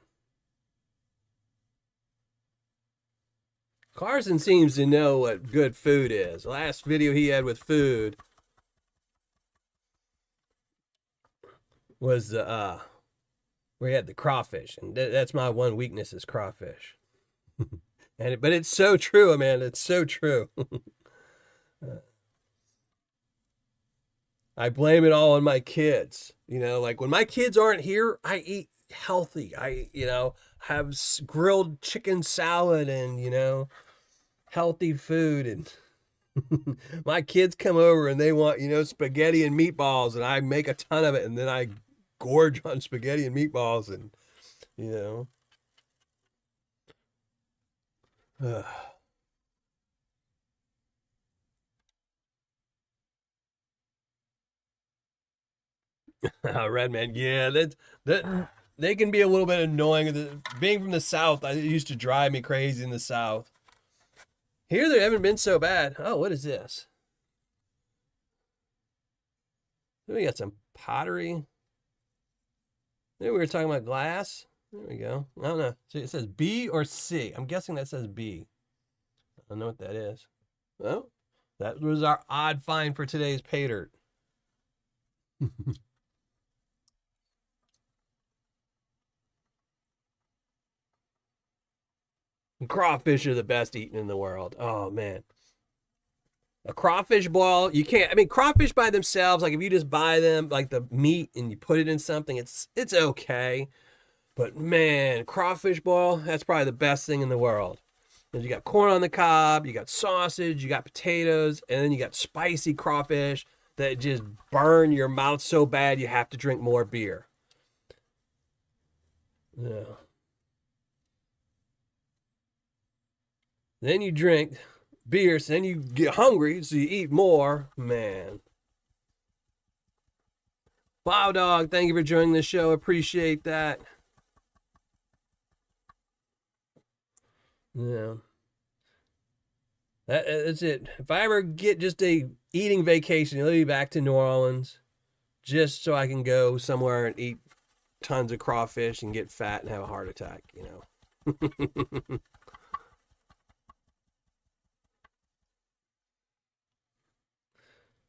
Carson seems to know what good food is. The last video he had with food was where he had the crawfish, and that's my one weakness is crawfish. But it's so true, man. It's so true. I blame it all on my kids. You know, like when my kids aren't here, I eat healthy. I, you know, have grilled chicken salad and, you know, healthy food. And my kids come over and they want, you know, spaghetti and meatballs, and I make a ton of it, and then I gorge on spaghetti and meatballs, and, you know. Redman, yeah, that they can be a little bit annoying. Being from the South, it used to drive me crazy in the South. Here, they haven't been so bad. Oh, what is this? We got some pottery. There we were talking about glass. There we go. I don't know. So it says B or C. I'm guessing that says B. I don't know what that is. Well, that was our odd find for today's Paydirt. Crawfish are the best eaten in the world. Oh, man. A crawfish boil, you can't. I mean, crawfish by themselves, like if you just buy them, like the meat, and you put it in something, it's okay. But man, crawfish boil, that's probably the best thing in the world. Because you got corn on the cob, you got sausage, you got potatoes, and then you got spicy crawfish that just burn your mouth so bad you have to drink more beer. Yeah. Then you drink beer, so then you get hungry, so you eat more. Man. Wow, dog, thank you for joining the show. Appreciate that. Yeah. That's it. If I ever get just a eating vacation, I'll be back to New Orleans just so I can go somewhere and eat tons of crawfish and get fat and have a heart attack, you know.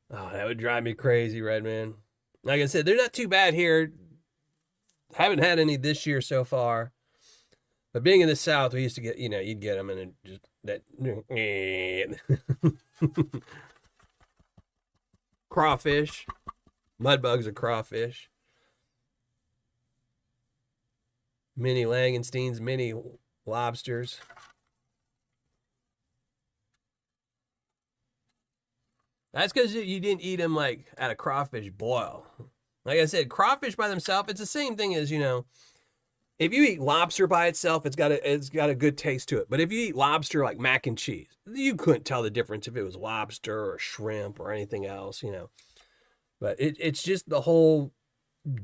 Oh, that would drive me crazy, Redman. Like I said, they're not too bad here. Haven't had any this year so far. But being in the South, we used to get, you'd get them and it just that crawfish, mud bugs are crawfish, mini langoustines, mini lobsters. That's because you didn't eat them like at a crawfish boil. Like I said, crawfish by themselves, it's the same thing as, if you eat lobster by itself, it's got a good taste to it. But if you eat lobster like mac and cheese, you couldn't tell the difference if it was lobster or shrimp or anything else, But it's just the whole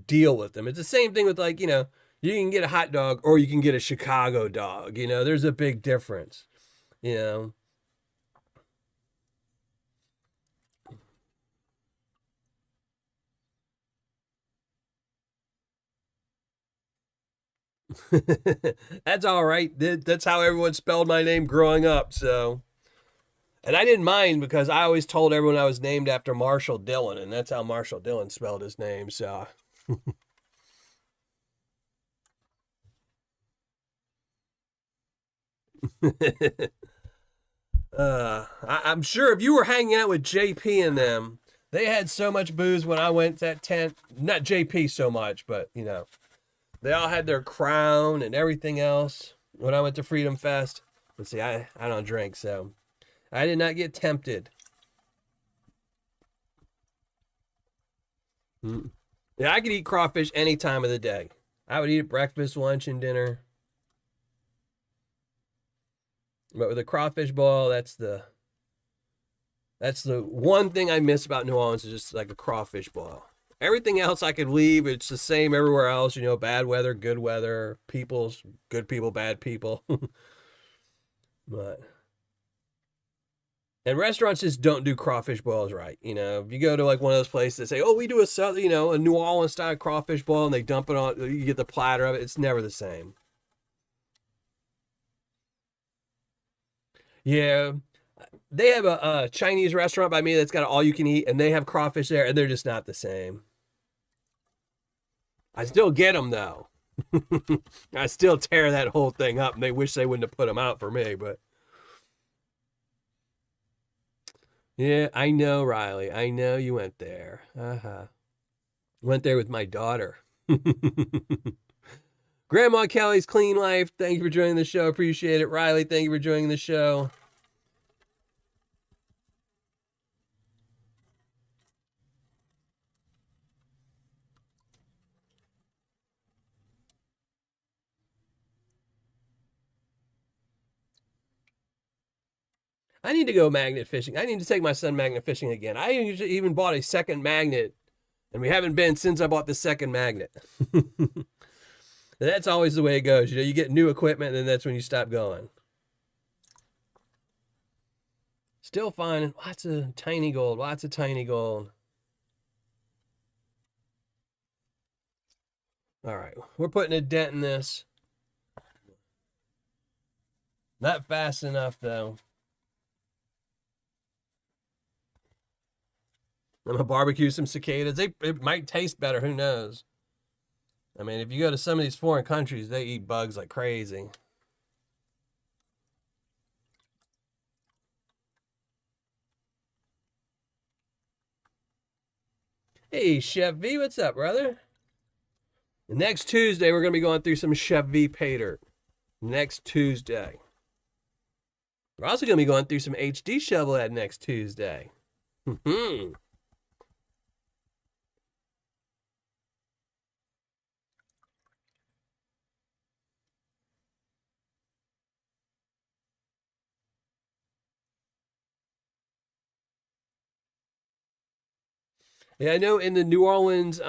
deal with them. It's the same thing with you can get a hot dog or you can get a Chicago dog. There's a big difference, That's all right. That's how everyone spelled my name growing up. So, and I didn't mind because I always told everyone I was named after Marshall Dillon, and that's how Marshall Dillon spelled his name. So, I'm sure if you were hanging out with JP and them, they had so much booze when I went to that tent. Not JP so much, but they all had their crown and everything else when I went to Freedom Fest. But see, I don't drink, so I did not get tempted. Yeah, I could eat crawfish any time of the day. I would eat it breakfast, lunch, and dinner. But with a crawfish boil, that's the one thing I miss about New Orleans is just like a crawfish boil. Everything else I could leave. It's the same everywhere else. Bad weather, good weather, people's good people, bad people. And restaurants just don't do crawfish boils right. If you go to like one of those places that say, "Oh, we do a New Orleans style crawfish boil," and they dump it on, you get the platter of it. It's never the same. Yeah, they have a Chinese restaurant by me that's got all you can eat, and they have crawfish there, and they're just not the same. I still get them though. I still tear that whole thing up, and they wish they wouldn't have put them out for me, but yeah, I know, Riley. I know you went there. Went there with my daughter. Grandma Kelly's Clean Life. Thank you for joining the show. Appreciate it. Riley, thank you for joining the show. I need to go magnet fishing. I need to take my son magnet fishing again. I even bought a second magnet, and we haven't been since I bought the second magnet. That's always the way it goes. You get new equipment, and then that's when you stop going. Still finding lots of tiny gold, lots of tiny gold. All right, we're putting a dent in this. Not fast enough, though. I'm going to barbecue some cicadas. It might taste better. Who knows? I mean, if you go to some of these foreign countries, they eat bugs like crazy. Hey, Chef V, what's up, brother? Next Tuesday, we're going to be going through some Chef V Paydirt. Next Tuesday. We're also going to be going through some HD Shovelhead next Tuesday. Yeah, I know in the New Orleans,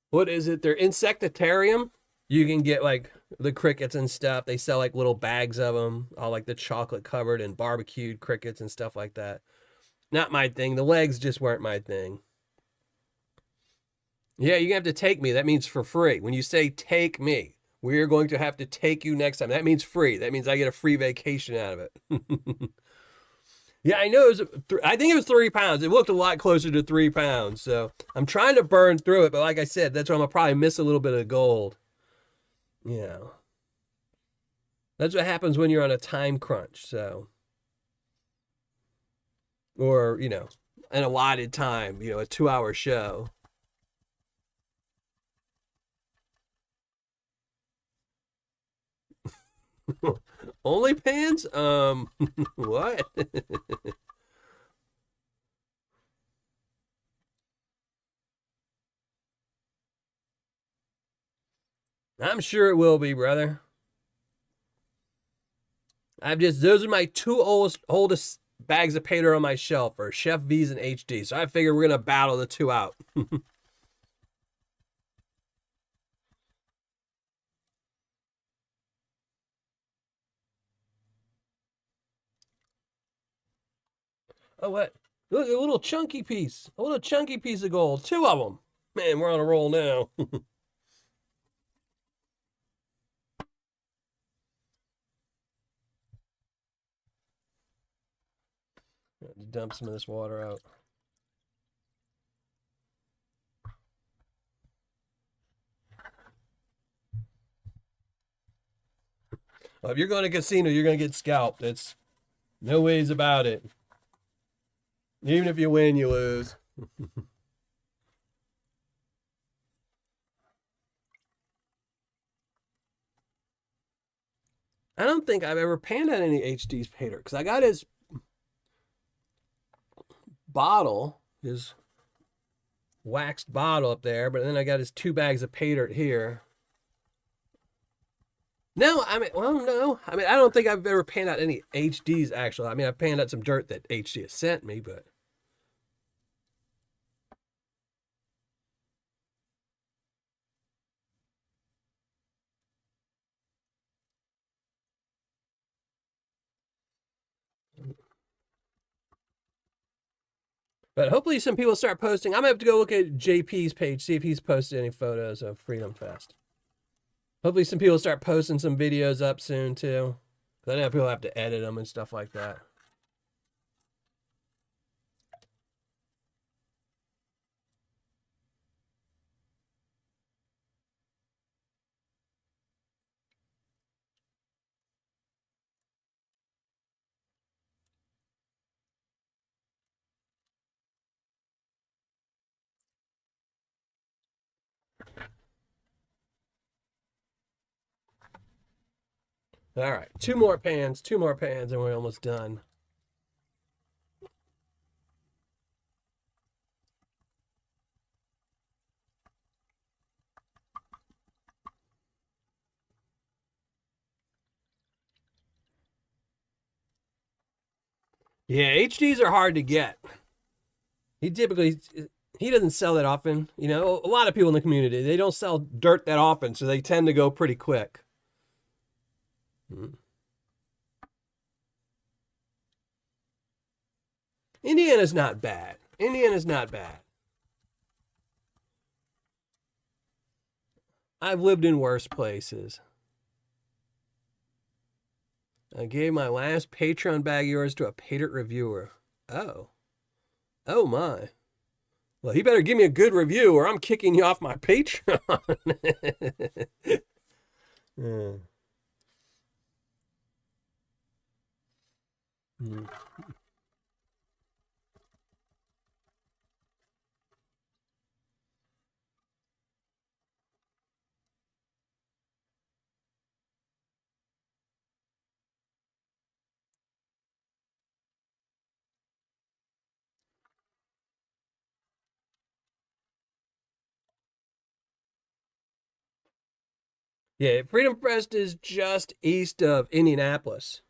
what is it? Their insectarium. You can get like the crickets and stuff. They sell like little bags of them, all like the chocolate covered and barbecued crickets and stuff like that. Not my thing. The legs just weren't my thing. Yeah, you're going to have to take me. That means for free. When you say take me, we're going to have to take you next time. That means free. That means I get a free vacation out of it. Yeah, I know. I think it was 3 pounds. It looked a lot closer to 3 pounds. So I'm trying to burn through it. But like I said, that's why I'm going to probably miss a little bit of gold. Yeah. That's what happens when you're on a time crunch. So, or, an allotted time, a 2-hour show. Only pants? What? I'm sure it will be, brother. Those are my two oldest bags of Paydirt on my shelf are Chef V's and HD. So I figure we're going to battle the two out. Oh, what? Look, a little chunky piece. A little chunky piece of gold. 2 of them. Man, we're on a roll now. Dump some of this water out. Well, if you're going to casino, you're going to get scalped. It's no ways about it. Even if you win, you lose. I don't think I've ever panned out any HD's Paydirt because I got his bottle, his waxed bottle up there, but then I got his 2 bags of Paydirt here. No, no. I don't think I've ever panned out any HDs, actually. I've panned out some dirt that HD has sent me, but. But hopefully some people start posting. I'm going to have to go look at JP's page, see if he's posted any photos of Freedom Fest. Hopefully some people start posting some videos up soon, too. Because I know people have to edit them and stuff like that. All right, 2 more pans, and we're almost done. Yeah, HDs are hard to get. He doesn't sell that often. A lot of people in the community, they don't sell dirt that often, so they tend to go pretty quick. Indiana's not bad. I've lived in worse places. I gave my last Patreon bag of yours to a Paydirt reviewer. Oh. Oh my. Well, he better give me a good review or I'm kicking you off my Patreon. Yeah. Yeah, Freedom Fest is just east of Indianapolis.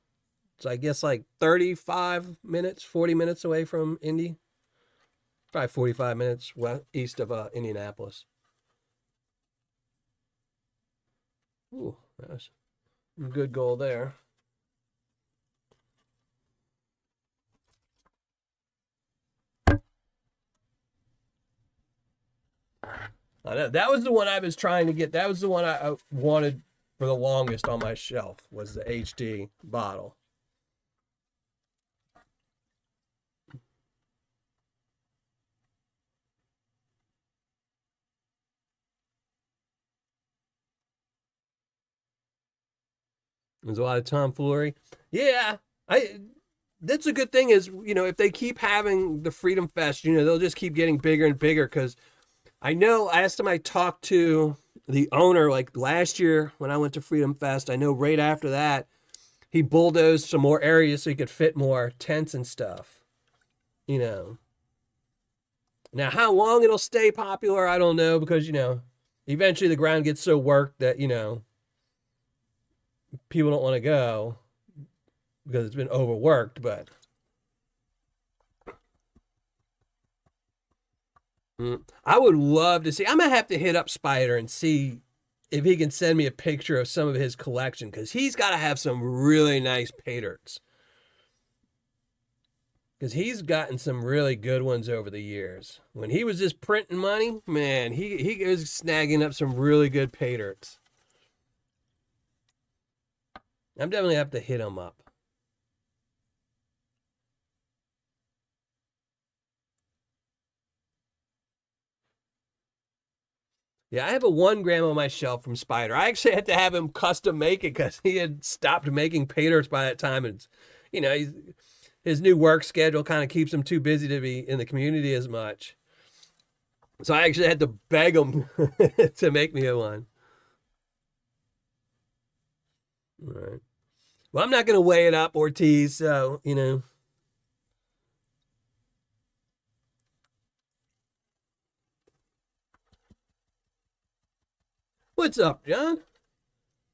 So I guess like 35 minutes, 40 minutes away from Indy. Probably 45 minutes west, east of Indianapolis. Ooh, that's a good goal there. I know that was the one I was trying to get. That was the one I wanted for the longest on my shelf was the HD bottle. There's a lot of tomfoolery. Yeah, I. That's a good thing is if they keep having the Freedom Fest, they'll just keep getting bigger and bigger because I know last time I talked to the owner, like last year when I went to Freedom Fest, I know right after that he bulldozed some more areas so he could fit more tents and stuff. You know. Now how long it'll stay popular, I don't know because eventually the ground gets so worked that people don't want to go because it's been overworked. But I would love to see. I'm gonna have to hit up Spider and see if he can send me a picture of some of his collection because he's got to have some really nice Paydirts. Because he's gotten some really good ones over the years. When he was just printing money, man, he was snagging up some really good Paydirts. I'm definitely have to hit him up. Yeah, I have a 1 gram on my shelf from Spider. I actually had to have him custom make it because he had stopped making Paydirts by that time. And, his new work schedule kind of keeps him too busy to be in the community as much. So I actually had to beg him to make me a one. All right. Well, I'm not going to weigh it up, Ortiz. So. What's up, John?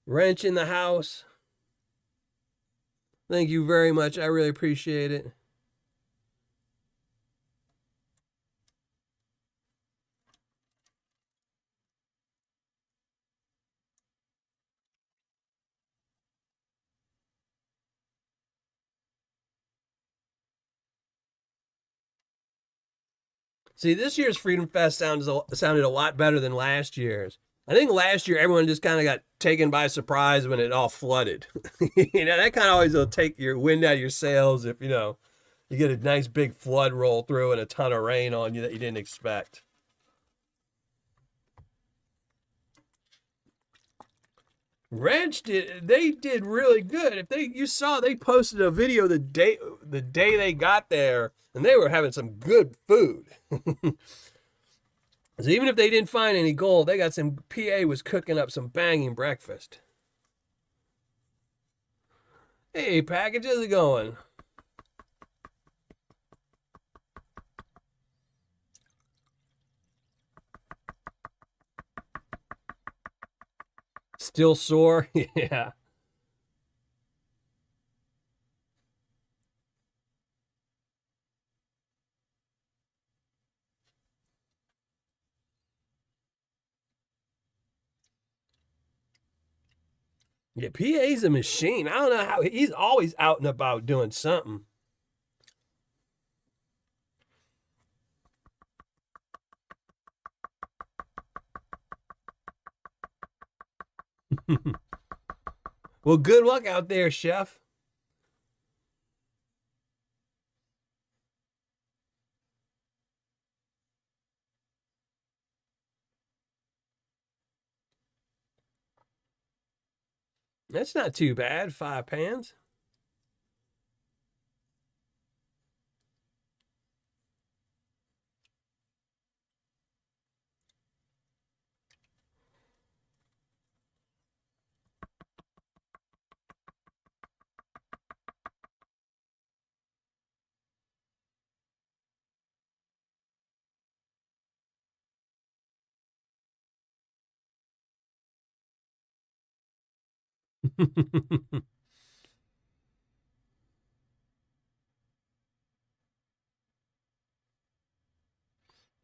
Wrench in the house. Thank you very much. I really appreciate it. See, this year's Freedom Fest sounded a lot better than last year's. I think last year everyone just kind of got taken by surprise when it all flooded. That kind of always will take your wind out of your sails if you get a nice big flood roll through and a ton of rain on you that you didn't expect. They did really good. If you saw, they posted a video the day they got there, and they were having some good food. So even if they didn't find any gold, they got some. PA was cooking up some banging breakfast. Hey, package, how's it going? Still sore? Yeah. Yeah, PA's a machine. I don't know how he's always out and about doing something. Well, good luck out there, chef. That's not too bad. 5 pans.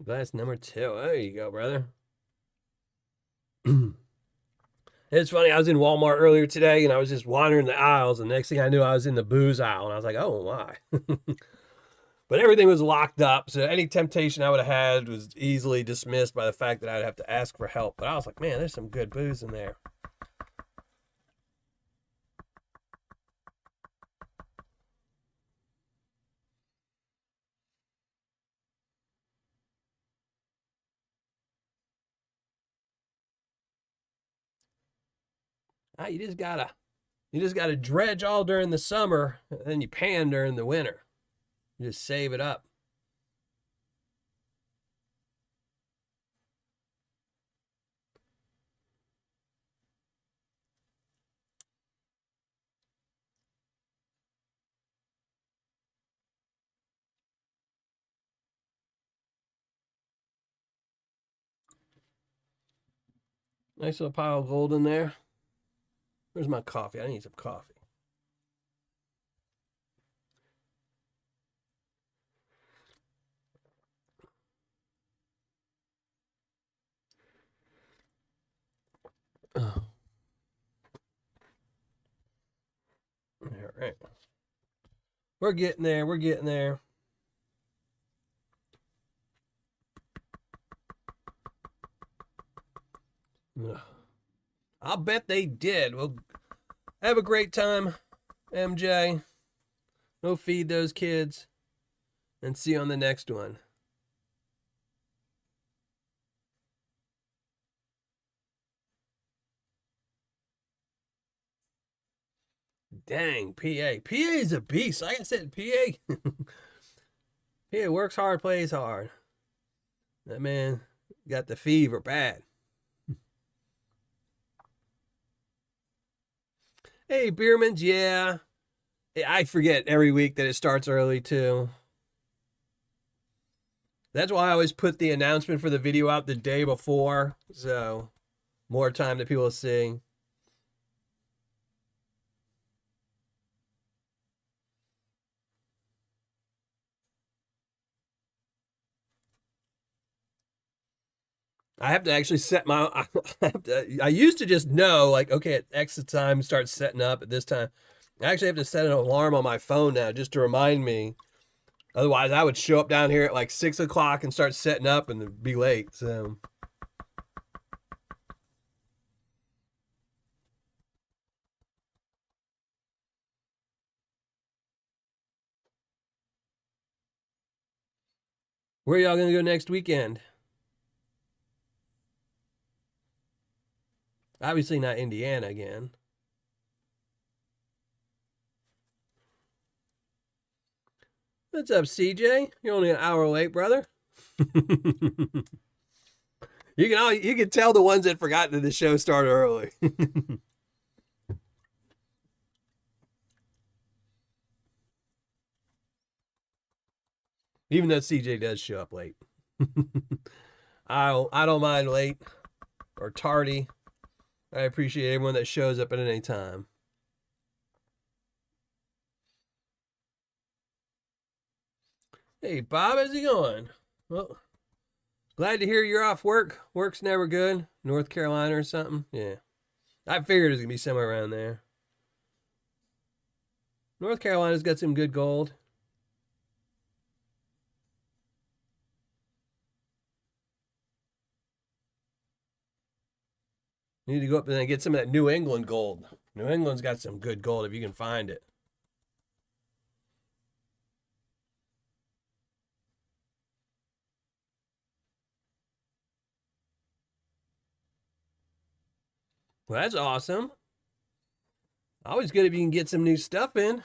Glass number 2. There you go, brother. It's funny. I was in Walmart earlier today, and I was just wandering the aisles. And the next thing I knew, I was in the booze aisle, and I was like, "Oh my!" But everything was locked up, so any temptation I would have had was easily dismissed by the fact that I'd have to ask for help. But I was like, "Man, there's some good booze in there." You just gotta dredge all during the summer, and then you pan during the winter. You just save it up. Nice little pile of gold in there. Where's my coffee? I need some coffee. Oh. All right. We're getting there. We're getting there. I'll bet they did. Well, have a great time, MJ. Go feed those kids. And see you on the next one. Dang, PA. PA is a beast. Like I said, PA. PA works hard, plays hard. That man got the fever bad. Hey, Beermans, yeah. I forget every week that it starts early, too. That's why I always put the announcement for the video out the day before. So, more time that people see. I have to actually set my. I used to just know, like, okay, at X time, start setting up at this time. I actually have to set an alarm on my phone now just to remind me. Otherwise, I would show up down here at like 6 o'clock and start setting up and be late. So. Where are y'all going to go next weekend? Obviously not Indiana again. What's up, CJ? You're only an hour late, brother. You can tell the ones that forgot that the show started early. Even though CJ does show up late. I don't mind late or tardy. I appreciate everyone that shows up at any time. Hey, Bob, how's it going? Well, glad to hear you're off work. Work's never good. North Carolina or something. Yeah. I figured it was going to be somewhere around there. North Carolina's got some good gold. You need to go up there and get some of that New England gold. New England's got some good gold if you can find it. Well, that's awesome. Always good if you can get some new stuff in.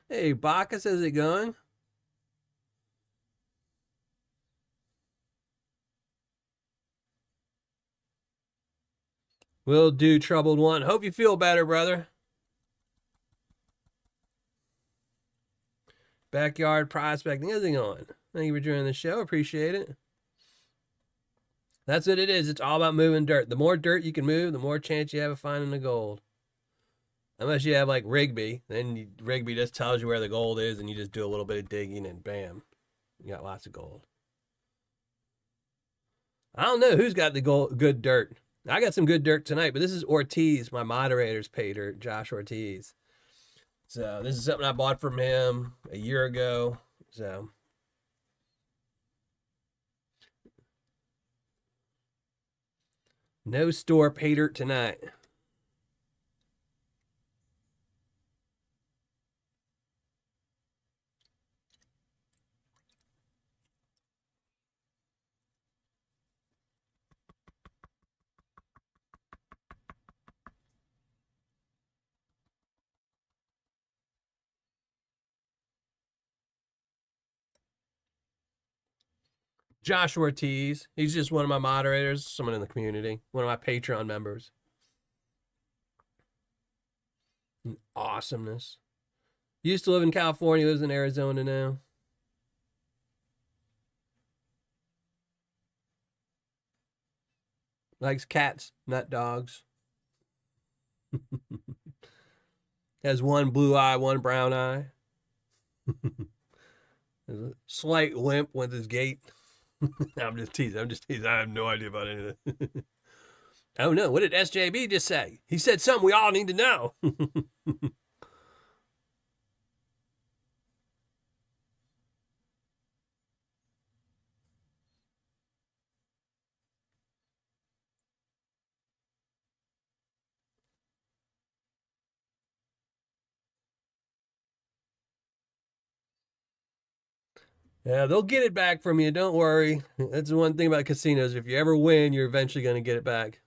Hey, Bacchus, how's it going? Will do, troubled one. Hope you feel better, brother. Backyard prospecting. How's it going? Thank you for joining the show. Appreciate it. That's what it is. It's all about moving dirt. The more dirt you can move, the more chance you have of finding the gold. Unless you have like Rigby, then Rigby just tells you where the gold is, and you just do a little bit of digging, and bam, you got lots of gold. I don't know who's got the good dirt. I got some good dirt tonight, but this is Ortiz, my moderator's Paydirt, Josh Ortiz. So this is something I bought from him a year ago. So no store Paydirt tonight. Josh Ortiz. He's just one of my moderators, someone in the community, one of my Patreon members. Awesomeness. Used to live in California, lives in Arizona now. Likes cats, not dogs. Has one blue eye, one brown eye. There's a slight limp with his gait. I'm just teasing. I have no idea about any of that. Oh no, what did SJB just say? He said something we all need to know. Yeah, they'll get it back from you. Don't worry. That's the one thing about casinos. If you ever win, you're eventually going to get it back.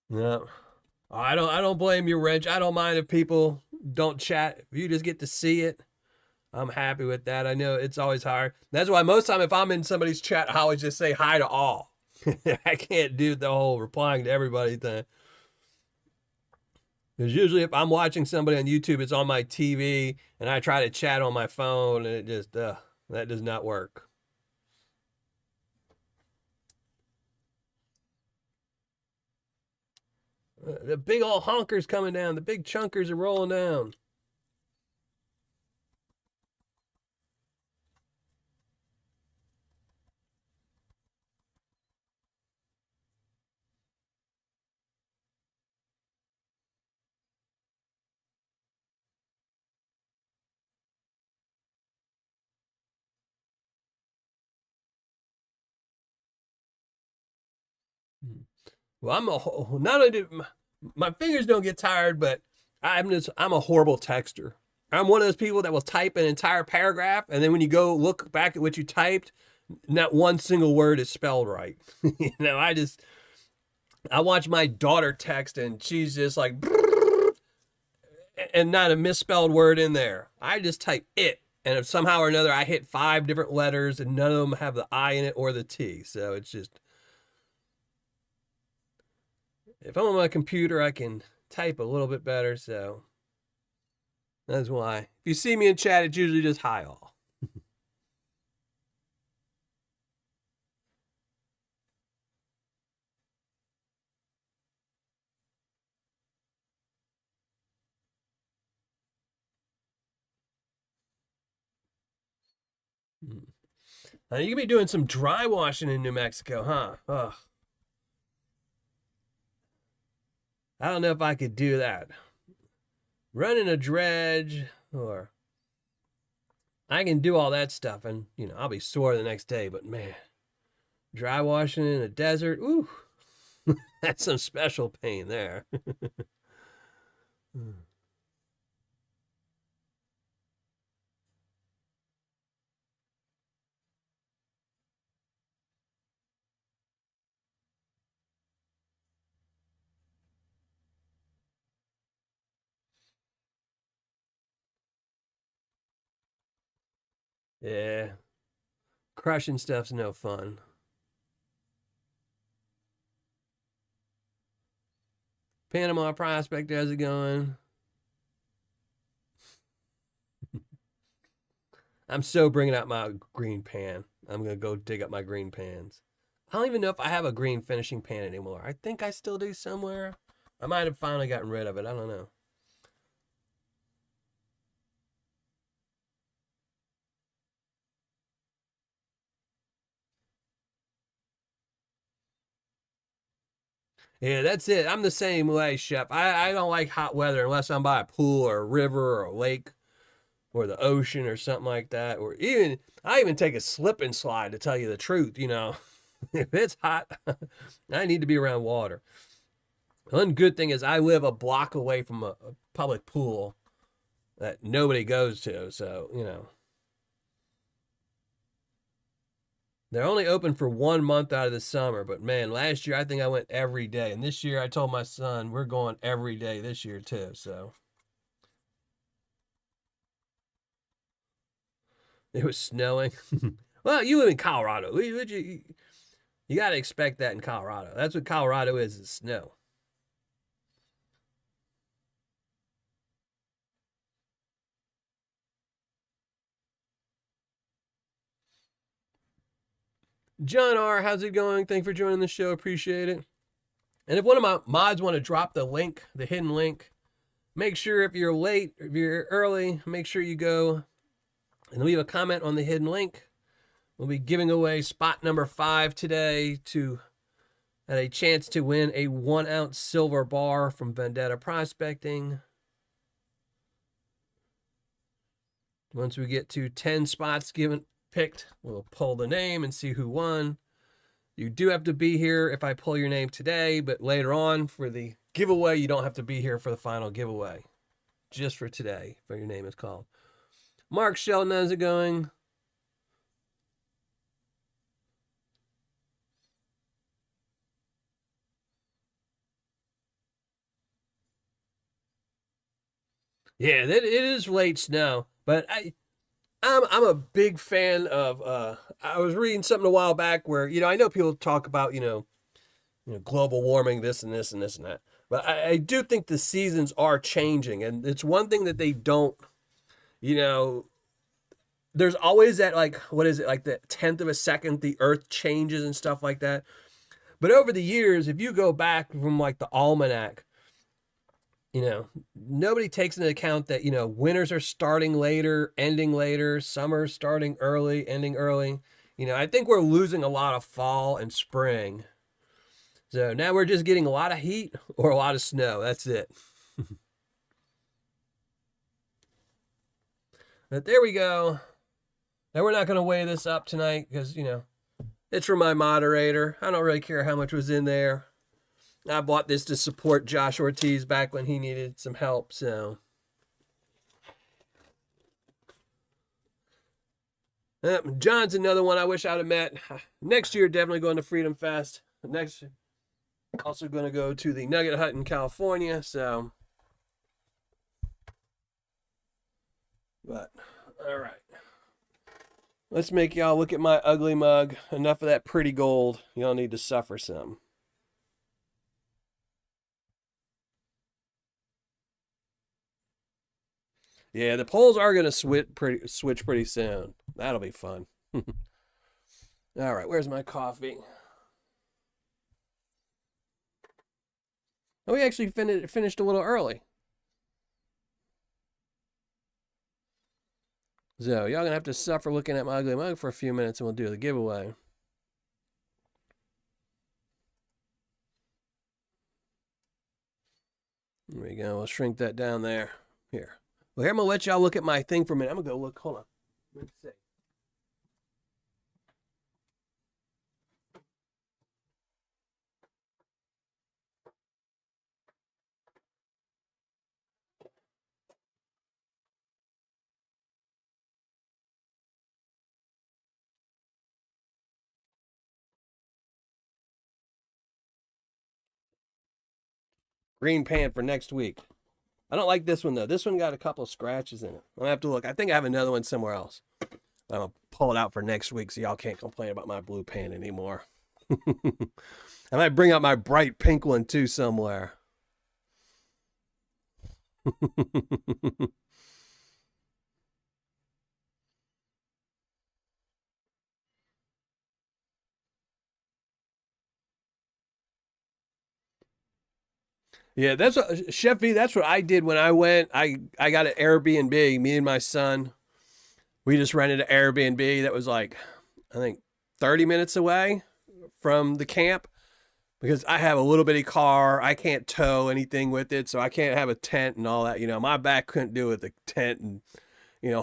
No, I don't blame you, Reg. I don't mind if people don't chat. If you just get to see it, I'm happy with that. I know it's always hard. That's why most time if I'm in somebody's chat, I always just say hi to all. I can't do the whole replying to everybody thing. Because usually if I'm watching somebody on YouTube, it's on my TV, and I try to chat on my phone, and it just, that does not work. The big old honkers coming down. The big chunkers are rolling down. Well, not only do my fingers don't get tired, but I'm a horrible texter. I'm one of those people that will type an entire paragraph, and then when you go look back at what you typed, not one single word is spelled right. I watch my daughter text, and she's just like, and not a misspelled word in there. I just type it, and if somehow or another I hit 5 different letters, and none of them have the I in it or the T. So it's just, if I'm on my computer, I can type a little bit better. So that's why. If you see me in chat, it's usually just hi all. Now, you can be doing some dry washing in New Mexico, huh? Ugh. I don't know if I could do that. Running a dredge, or I can do all that stuff, and I'll be sore the next day. But man, dry washing in a desert, ooh, that's some special pain there. Yeah, crushing stuff's no fun. Panama Prospect, how's it going? I'm so bringing out my green pan. I'm going to go dig up my green pans. I don't even know if I have a green finishing pan anymore. I think I still do somewhere. I might have finally gotten rid of it. I don't know. Yeah, that's it. I'm the same way, Chef. I don't like hot weather unless I'm by a pool or a river or a lake or the ocean or something like that. Or even, I even take a slip and slide to tell you the truth, you know. If it's hot, I need to be around water. One good thing is I live a block away from a public pool that nobody goes to. So, you know, they're only open for 1 month out of the summer. But man, last year I think I went every day. And this year I told my son we're going every day this year too. So it was snowing. Well, you live in Colorado. You got to expect that in Colorado. That's what Colorado is snow. John R., how's it going? Thanks for joining the show. Appreciate it. And if one of my mods want to drop the link, the hidden link, make sure if you're late, if you're early, make sure you go and leave a comment on the hidden link. We'll be giving away spot number 5 today to at a chance to win a 1-ounce silver bar from Vendetta Prospecting. Once we get to 10 spots picked, we'll pull the name and see who won. You do have to be here if I pull your name today, but later on for the giveaway, you don't have to be here for the final giveaway. Just for today, for your name is called. Mark Sheldon, how's it going? Yeah, it is late snow, but I'm a big fan of. I was reading something a while back where I know people talk about global warming, this and this and this and that, but I do think the seasons are changing, and it's one thing that they don't. There's always that, like, what is it, like the 10th of a second the Earth changes and stuff like that. But over the years, if you go back from like the almanac, nobody takes into account that, winters are starting later, ending later, summer starting early, ending early. I think we're losing a lot of fall and spring. So now we're just getting a lot of heat or a lot of snow. That's it. But there we go. Now we're not going to weigh this up tonight because, it's for my moderator. I don't really care how much was in there. I bought this to support Josh Ortiz back when he needed some help, so. John's another one I wish I'd have met. Next year, definitely going to Freedom Fest. Next year, also going to go to the Nugget Hut in California, so. But, all right. Let's make y'all look at my ugly mug. Enough of that pretty gold. Y'all need to suffer some. Yeah, the polls are going to switch pretty soon. That'll be fun. All right, where's my coffee? Oh, we actually finished a little early. So, y'all going to have to suffer looking at my ugly mug for a few minutes and we'll do the giveaway. There we go. We'll shrink that down there. Here. Well, here I'm going to let y'all look at my thing for a minute. I'm going to go look. Hold on. Let's see. Green pan for next week. I don't like this one, though. This one got a couple of scratches in it. I'll have to look. I think I have another one somewhere else. I'm going to pull it out for next week so y'all can't complain about my blue pan anymore. I might bring out my bright pink one, too, somewhere. Yeah, that's what Chef V. That's what I did when I went. I got an Airbnb. Me and my son, we just rented an Airbnb that was like, I think, 30 minutes away from the camp because I have a little bitty car. I can't tow anything with it, so I can't have a tent and all that. My back couldn't do it with the tent and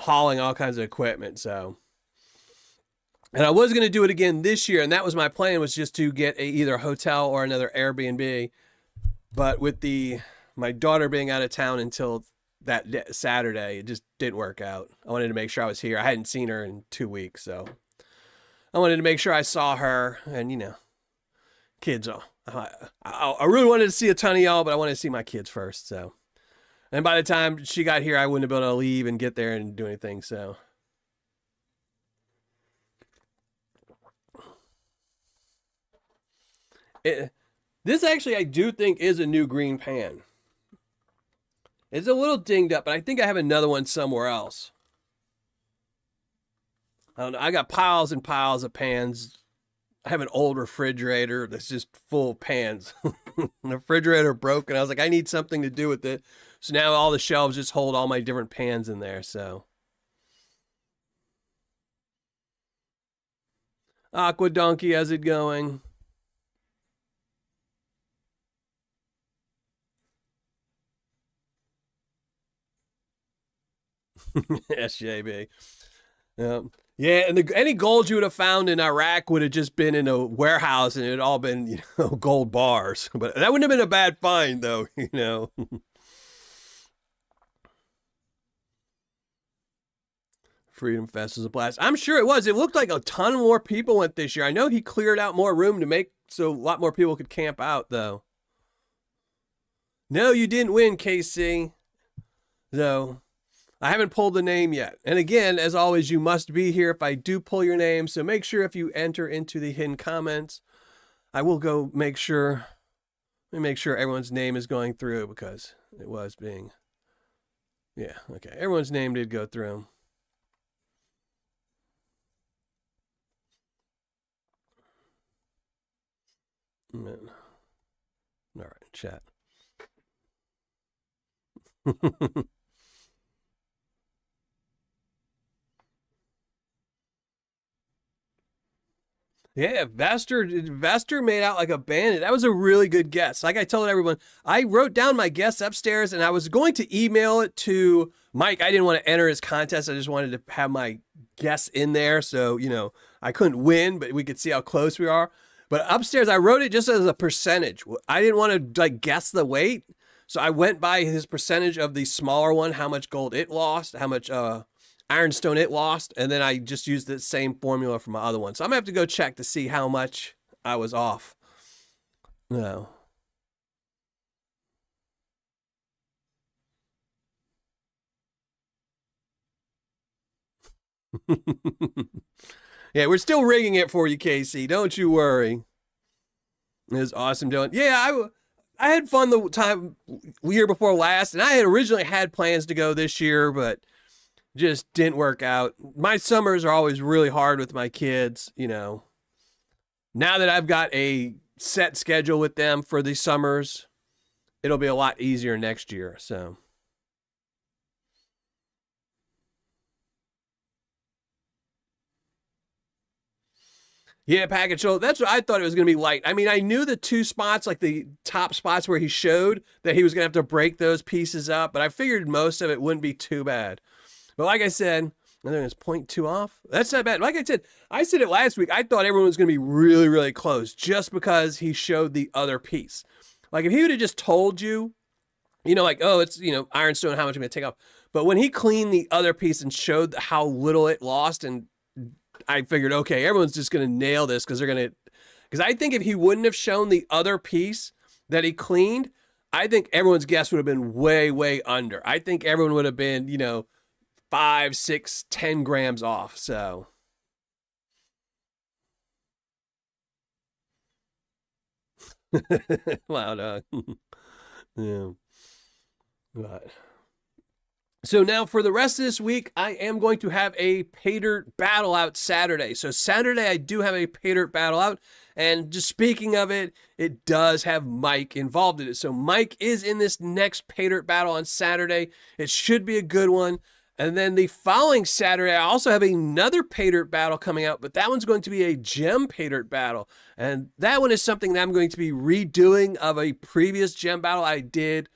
hauling all kinds of equipment. So, and I was gonna do it again this year, and that was my plan was just to get either a hotel or another Airbnb. But with my daughter being out of town until that Saturday, it just didn't work out. I wanted to make sure I was here. I hadn't seen her in 2 weeks, so I wanted to make sure I saw her. And kids. I really wanted to see a ton of y'all, but I wanted to see my kids first. So, and by the time she got here, I wouldn't have been able to leave and get there and do anything. So, this actually I do think is a new green pan. It's a little dinged up, but I think I have another one somewhere else. I don't know. I got piles and piles of pans. I have an old refrigerator that's just full of pans. The refrigerator broke, and I was like, I need something to do with it. So now all the shelves just hold all my different pans in there. So, Aqua Donkey, how's it going? SJB. Yeah, and any gold you would have found in Iraq would have just been in a warehouse, and it had all been gold bars. But that wouldn't have been a bad find, though. Freedom Fest was a blast. I'm sure it was. It looked like a ton more people went this year. I know he cleared out more room to make so a lot more people could camp out, though. No, you didn't win, KC. Though I haven't pulled the name yet. And again, as always, you must be here if I do pull your name. So make sure if you enter into the hidden comments, I will go make sure. Let me make sure everyone's name is going through because it was being. Yeah, okay. Everyone's name did go through. All right, chat. Yeah, Vaster made out like a bandit. That was a really good guess. Like I told everyone, I wrote down my guess upstairs and I was going to email it to Mike. I didn't want to enter his contest. I just wanted to have my guess in there. So, I couldn't win, but we could see how close we are. But upstairs, I wrote it just as a percentage. I didn't want to guess the weight. So I went by his percentage of the smaller one, how much gold it lost, how much ironstone it lost, and then I just used the same formula for my other one. So I'm gonna have to go check to see how much I was off. No. Yeah, we're still rigging it for you, Casey. Don't you worry. It was awesome doing. Yeah, I had fun the time year before last, and I had originally had plans to go this year, but just didn't work out. My summers are always really hard with my kids, Now that I've got a set schedule with them for the summers, it'll be a lot easier next year. So, yeah, package. So that's what I thought it was going to be light. I mean, I knew the two spots, like the top spots where he showed that he was going to have to break those pieces up, but I figured most of it wouldn't be too bad. But like I said, I think it's 0.2 off. That's not bad. Like I said it last week. I thought everyone was going to be really, really close just because he showed the other piece. Like if he would have just told you, like, oh, it's, ironstone, how much I'm going to take off. But when he cleaned the other piece and showed how little it lost, and I figured, okay, everyone's just going to nail this because I think if he wouldn't have shown the other piece that he cleaned, I think everyone's guess would have been way, way under. I think everyone would have been, 5, 6, 10 grams off. So wow, dog. Yeah. But So now for the rest of this week, I am going to have a Paydirt battle out Saturday. So Saturday, I do have a Paydirt battle out. And just speaking of it, it does have Mike involved in it. So Mike is in this next Paydirt battle on Saturday. It should be a good one. And then the following Saturday, I also have another Paydirt battle coming out, but that one's going to be a gem Paydirt battle. And that one is something that I'm going to be redoing of a previous gem battle I did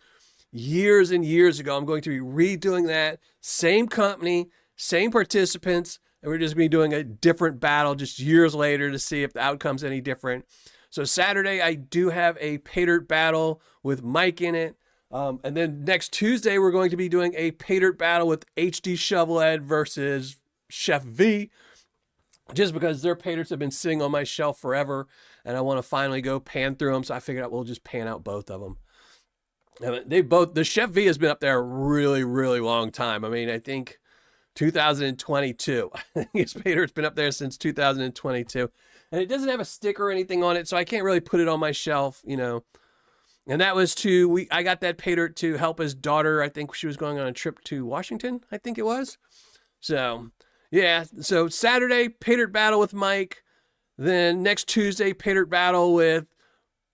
years and years ago. I'm going to be redoing that. Same company, same participants, and we're just going to be doing a different battle just years later to see if the outcome's any different. So Saturday, I do have a Paydirt battle with Mike in it. And then next Tuesday, we're going to be doing a Paydirt battle with HD Shovelhead versus Chef V, just because their Paydirts have been sitting on my shelf forever, and I want to finally go pan through them. So I figured out we'll just pan out both of them. The Chef V has been up there a really, really long time. I mean, I think 2022. I think his Paydirt's been up there since 2022. And it doesn't have a sticker or anything on it, so I can't really put it on my shelf, you know. And that was I got that Paydirt to help his daughter. I think she was going on a trip to Washington, I think it was. So, yeah. So Saturday, Paydirt battle with Mike. Then next Tuesday, Paydirt battle with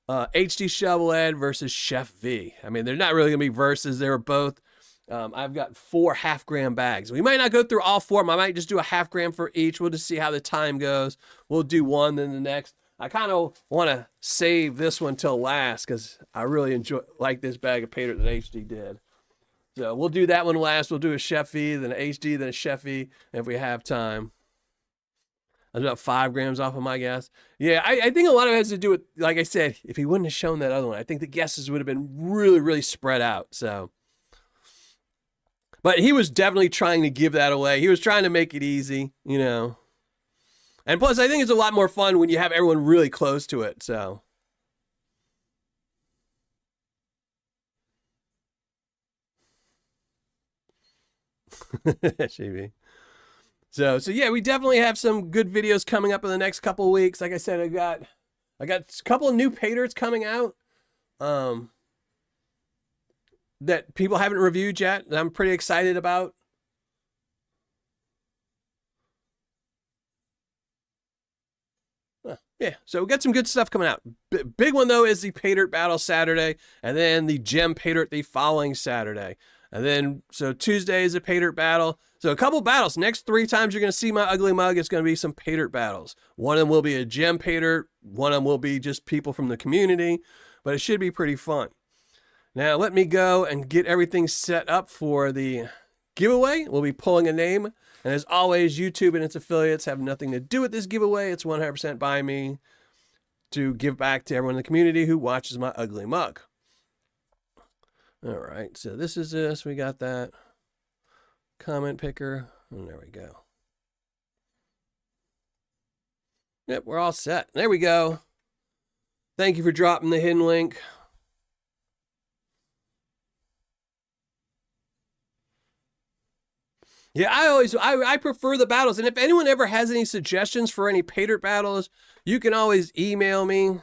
HD Shovelhead versus Chef V. I mean, they're not really going to be versus. They were both. I've got 4 half-gram bags. We might not go through all 4 of them. I might just do a half-gram for each. We'll just see how the time goes. We'll do one, then the next. I kind of want to save this one till last because I really like this bag of Paydirt that HD did. So we'll do that one last. We'll do a Chef V, then an HD, then a Chef V if we have time. That's about 5 grams off of my guess. Yeah, I think a lot of it has to do with, like I said, if he wouldn't have shown that other one, I think the guesses would have been really, really spread out. So, but he was definitely trying to give that away. He was trying to make it easy, you know. And plus, I think it's a lot more fun when you have everyone really close to it. So, Shavy. So yeah, we definitely have some good videos coming up in the next couple of weeks. Like I said, I got a couple of new Paydirts coming out that people haven't reviewed yet that I'm pretty excited about. Yeah, so we got some good stuff coming out. Big one, though, is the Paydirt battle Saturday, and then the Gem Paydirt the following Saturday. And then, so Tuesday is a Paydirt battle. So a couple battles. Next 3 times you're going to see my ugly mug, it's going to be some Paydirt battles. One of them will be a Gem Paydirt. One of them will be just people from the community. But it should be pretty fun. Now, let me go and get everything set up for the giveaway. We'll be pulling a name. And as always, YouTube and its affiliates have nothing to do with this giveaway. It's 100% by me to give back to everyone in the community who watches my ugly mug. All right, so this is this. We got that comment picker. And there we go. Yep, we're all set. There we go. Thank you for dropping the hidden link. Yeah, I prefer the battles. And if anyone ever has any suggestions for any Paydirt battles, you can always email me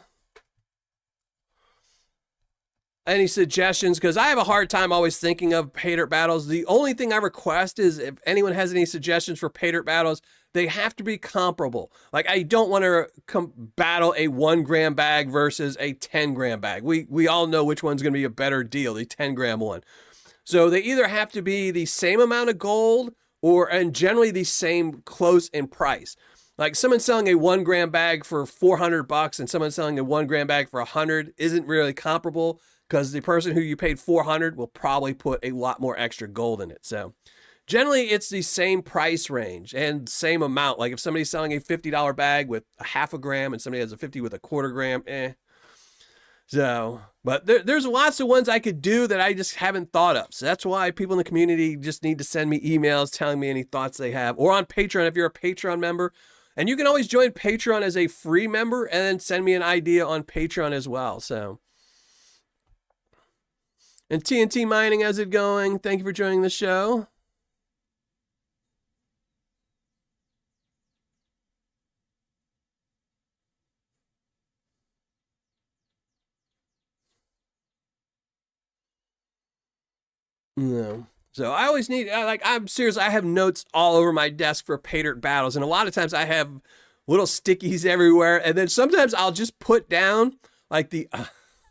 any suggestions, because I have a hard time always thinking of Paydirt battles. The only thing I request is if anyone has any suggestions for Paydirt battles, they have to be comparable. Like, I don't want to battle a 1 gram bag versus a 10 gram bag. We all know which one's going to be a better deal, the 10 gram one. So they either have to be the same amount of gold and generally the same close in price. Like, someone selling a 1 gram bag for $400 and someone selling a 1 gram bag for $100 isn't really comparable, because the person who you paid $400 will probably put a lot more extra gold in it. So generally it's the same price range and same amount. Like, if somebody's selling a $50 bag with a half a gram and somebody has a 50 with a quarter gram, So, but there's lots of ones I could do that I just haven't thought of. So that's why people in the community just need to send me emails telling me any thoughts they have, or on Patreon if you're a Patreon member. And you can always join Patreon as a free member and then send me an idea on Patreon as well. So, and TNT Mining, how's it going? Thank you for joining the show. No. So I always need, I'm serious. I have notes all over my desk for Paydirt battles. And a lot of times I have little stickies everywhere. And then sometimes I'll just put down like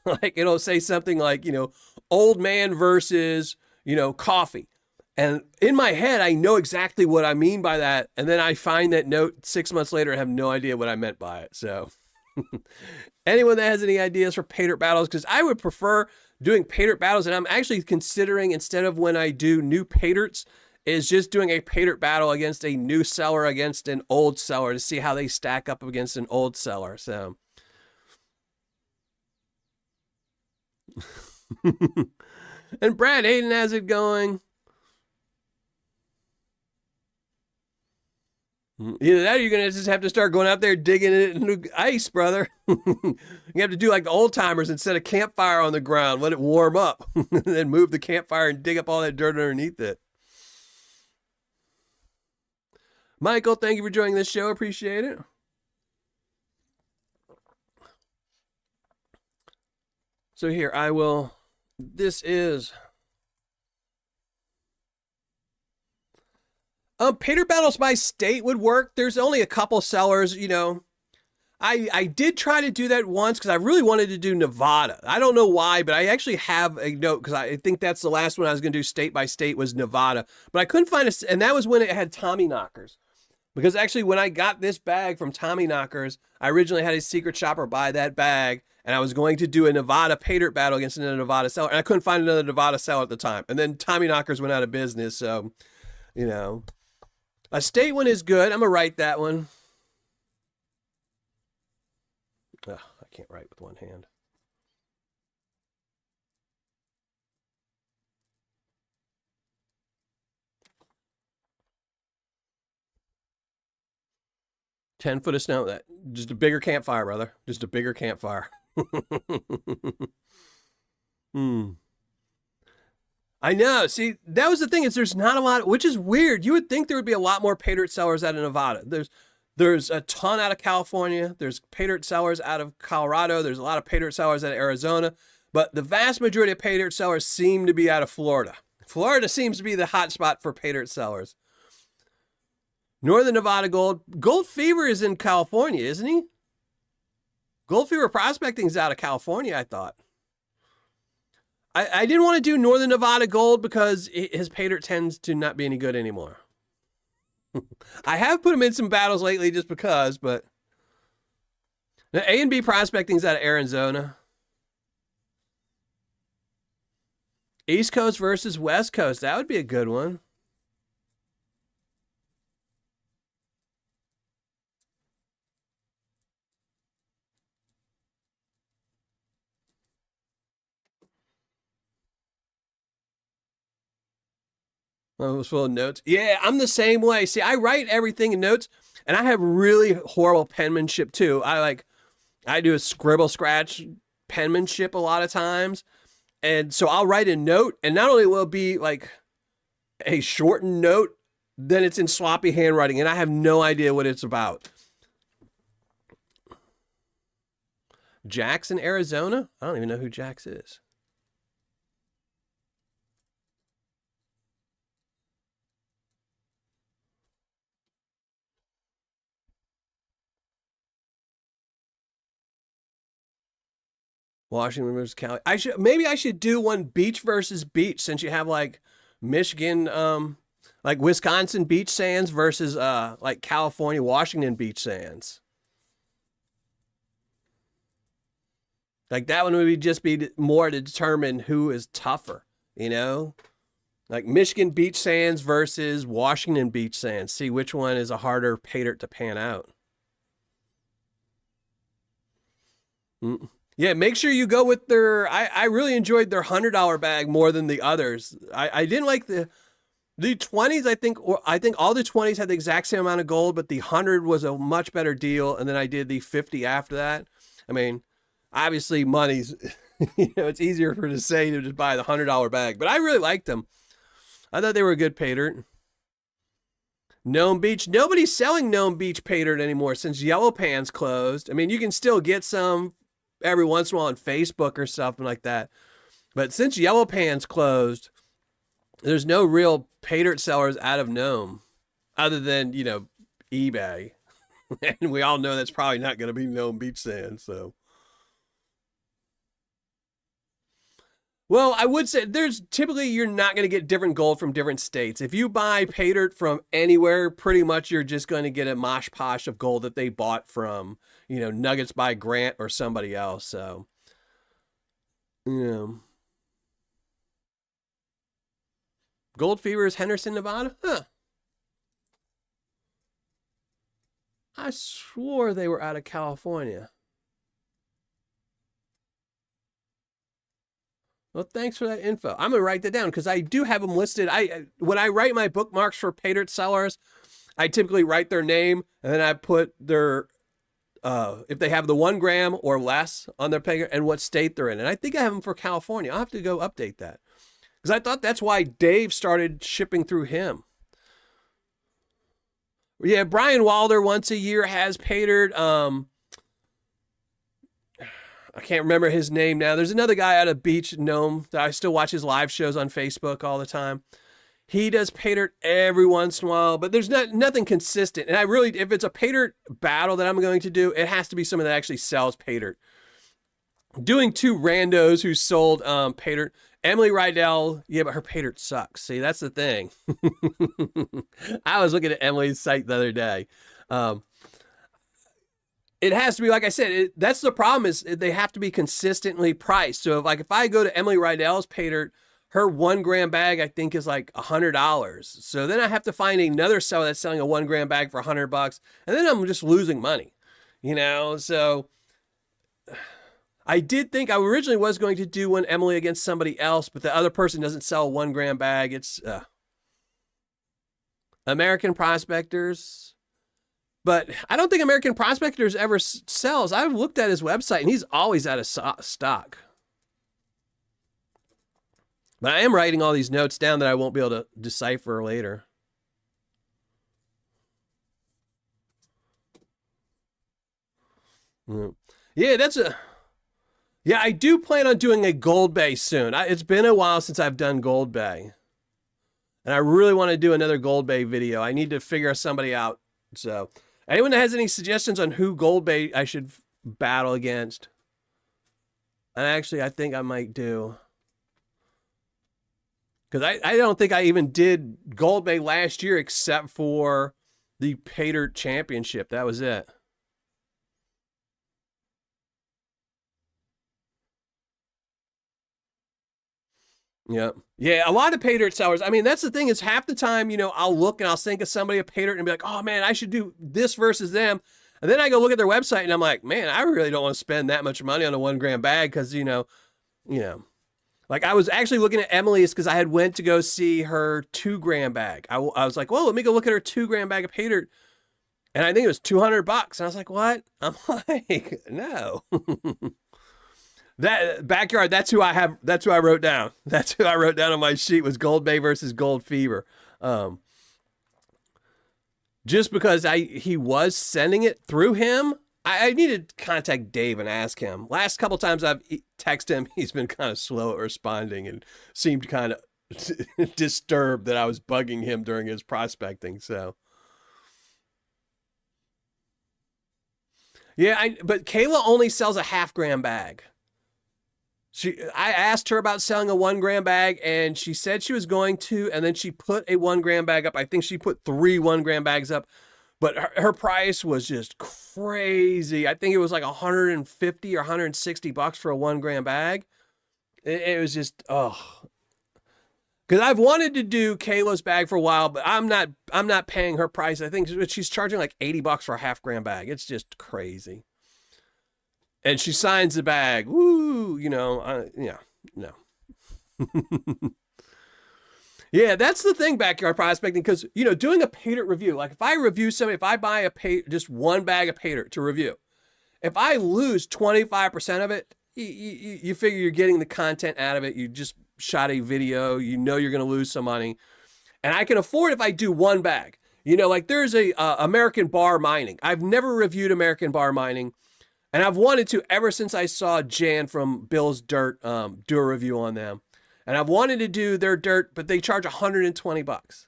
like it'll say something like, old man versus, coffee. And in my head, I know exactly what I mean by that. And then I find that note 6 months later, I have no idea what I meant by it. So anyone that has any ideas for Paydirt battles, because I would prefer doing Paydirt battles, and I'm actually considering, instead of when I do new Paydirts, is just doing a Paydirt battle against a new seller against an old seller to see how they stack up against an old seller. So and Brad Hayden, how's it going? Either that or you're going to just have to start going out there digging it into ice, brother. You have to do like the old timers and set a campfire on the ground, let it warm up, and then move the campfire and dig up all that dirt underneath it. Michael, thank you for joining this show. Appreciate it. So here, this is... Paydirt battles by state would work. There's only a couple sellers, I did try to do that once because I really wanted to do Nevada. I don't know why, but I actually have a note because I think that's the last one I was going to do state by state was Nevada. But I couldn't find and that was when it had Tommy Knockers. Because actually when I got this bag from Tommy Knockers, I originally had a secret shopper buy that bag, and I was going to do a Nevada Paydirt battle against another Nevada seller, and I couldn't find another Nevada seller at the time. And then Tommy Knockers went out of business, so, a state one is good. I'm going to write that one. Oh, I can't write with one hand. Ten foot of snow. That just a bigger campfire, brother. Just a bigger campfire. I know. See, that was the thing, is there's not a lot, which is weird. You would think there would be a lot more Paydirt sellers out of Nevada. There's a ton out of California. There's Paydirt sellers out of Colorado. There's a lot of Paydirt sellers out of Arizona. But the vast majority of Paydirt sellers seem to be out of Florida. Florida seems to be the hot spot for Paydirt sellers. Northern Nevada Gold Fever is in California, isn't he? Gold Fever Prospecting is out of California, I thought. I didn't want to do Northern Nevada Gold because his Paydirt tends to not be any good anymore. I have put him in some battles lately just because, but now A and B Prospecting is out of Arizona. East Coast versus West Coast. That would be a good one. Oh, it was full of notes. Yeah, I'm the same way. See, I write everything in notes, and I have really horrible penmanship too. I do a scribble scratch penmanship a lot of times. And so I'll write a note, and not only will it be like a shortened note, then it's in sloppy handwriting, and I have no idea what it's about. Jax in Arizona? I don't even know who Jax is. Washington versus Cali. Maybe I should do one beach versus beach, since you have like Michigan, like Wisconsin beach sands versus like California, Washington beach sands. Like that one would just be more to determine who is tougher, Like Michigan beach sands versus Washington beach sands. See which one is a harder Paydirt to pan out. Yeah, make sure you go with their... I really enjoyed their $100 bag more than the others. I didn't like the 20s. I think all the 20s had the exact same amount of gold, but the 100 was a much better deal. And then I did the 50 after that. I mean, obviously money's... it's easier for to say to just buy the $100 bag. But I really liked them. I thought they were a good Paydirt. Nome Beach. Nobody's selling Nome Beach Paydirt anymore since Yellow Pan's closed. I mean, you can still get some every once in a while on Facebook or something like that. But since Yellow Pan's closed, There's no real Paydirt sellers out of Nome other than, eBay. And we all know that's probably not going to be Nome beach sand, so. Well, I would say there's typically you're not going to get different gold from different states. If you buy Paydirt from anywhere, pretty much you're just going to get a mosh posh of gold that they bought from, Nuggets by Grant or somebody else. So, yeah. Gold Fever is Henderson, Nevada? Huh. I swore they were out of California. Well, thanks for that info. I'm going to write that down because I do have them listed. When I write my bookmarks for Paydirt sellers, I typically write their name and then I put their, if they have the 1 gram or less on their Paydirt and what state they're in. And I think I have them for California. I'll have to go update that because I thought that's why Dave started shipping through him. Yeah, Brian Wilder once a year has Paydirt. I can't remember his name now. There's another guy out of Beach Nome that I still watch his live shows on Facebook all the time. He does Paydirt every once in a while, but there's nothing consistent. And if it's a Paydirt battle that I'm going to do, it has to be someone that actually sells Paydirt. Doing 2 randos who sold Paydirt. Emily Rydell, yeah, but her Paydirt sucks. See, that's the thing. I was looking at Emily's site the other day. It has to be, like I said, that's the problem is they have to be consistently priced. So if I go to Emily Rydell's Paydirt, her 1 gram bag, I think is like $100. So then I have to find another seller that's selling a 1 gram bag for $100. And then I'm just losing money, So I did think I originally was going to do one Emily against somebody else, but the other person doesn't sell a 1 gram bag. It's American Prospectors. But I don't think American Prospectors ever sells. I've looked at his website, and he's always out of stock. But I am writing all these notes down that I won't be able to decipher later. Yeah, Yeah, I do plan on doing a Gold Bay soon. It's been a while since I've done Gold Bay. And I really want to do another Gold Bay video. I need to figure somebody out. So, anyone that has any suggestions on who Gold Bay I should battle against? And actually, I think I might do. Because I don't think I even did Gold Bay last year except for the Paydirt Championship. That was it. Yeah. Yeah, a lot of Paydirt sellers. I mean, that's the thing is half the time, I'll look and I'll think of somebody a Paydirt and be like, oh man, I should do this versus them. And then I go look at their website and I'm like, man, I really don't want to spend that much money on a 1 gram bag because, like I was actually looking at Emily's because I had went to go see her 2 gram bag. I was like, well, let me go look at her 2 gram bag of Paydirt. And I think it was $200. And I was like, what? I'm like, no. That backyard, that's who I wrote down. That's who I wrote down on my sheet was Gold Bay versus Gold Fever. Just because he was sending it through him, I need to contact Dave and ask him. Last couple times I've texted him, he's been kind of slow at responding and seemed kind of disturbed that I was bugging him during his prospecting. So, yeah, but Kayla only sells a 1/2 gram bag. I asked her about selling a 1 gram bag and she said she was going to, and then she put a 1 gram bag up. I think she put 3 1 gram bags up, but her price was just crazy. I think it was like $150 or $160 for a 1 gram bag. It was just, because I've wanted to do Kayla's bag for a while, but I'm not paying her price. I think she's charging like $80 for a 1/2 gram bag. It's just crazy. And she signs the bag. Woo, yeah, no. Yeah, that's the thing, backyard prospecting, because, doing a Paydirt review, like if I review somebody, if I buy just 1 bag of Paydirt to review, if I lose 25% of it, you figure you're getting the content out of it. You just shot a video, you're going to lose some money. And I can afford if I do 1 bag. Like there's American Bar Mining. I've never reviewed American Bar Mining. And I've wanted to ever since I saw Jan from Bill's Dirt do a review on them. And I've wanted to do their dirt, but they charge $120.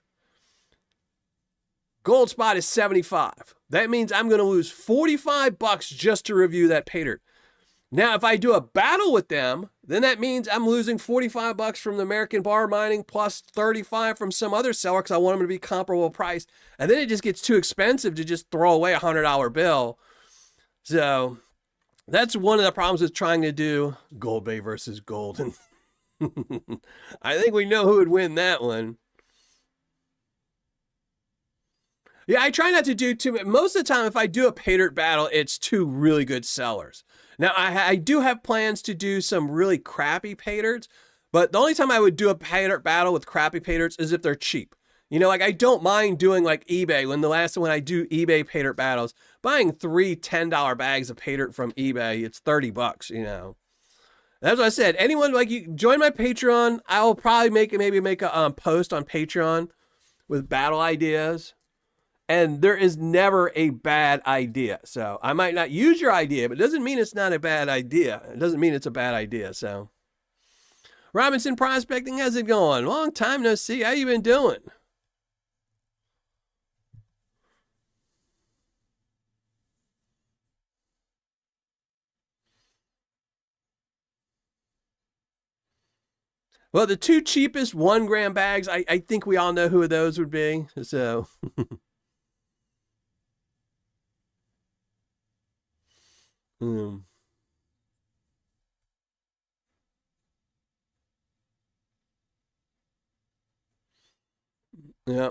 Gold spot is $75. That means I'm going to lose $45 just to review that Paydirt. Now, if I do a battle with them, then that means I'm losing $45 from the American Bar Mining plus $35 from some other seller because I want them to be comparable price. And then it just gets too expensive to just throw away a $100 bill. So that's one of the problems with trying to do Gold Bay versus Golden. I think we know who would win that one. Yeah, I try not to do too much. Most of the time, if I do a Paydirt battle, it's two really good sellers. Now, I do have plans to do some really crappy Paydirts, but the only time I would do a Paydirt battle with crappy Paydirts is if they're cheap. You know, like I don't mind doing like eBay. When I do eBay Paydirt battles, buying 3 $10 bags of Paydirt from eBay, it's $30, you know. That's what I said. Anyone, like, you join my Patreon. I will probably maybe make a post on Patreon with battle ideas. And there is never a bad idea. So I might not use your idea, but it doesn't mean it's not a bad idea. It doesn't mean it's a bad idea. So Robinson Prospecting, how's it going? Long time no see. How you been doing? Well, the two cheapest 1 gram bags, I think we all know who those would be. So yeah.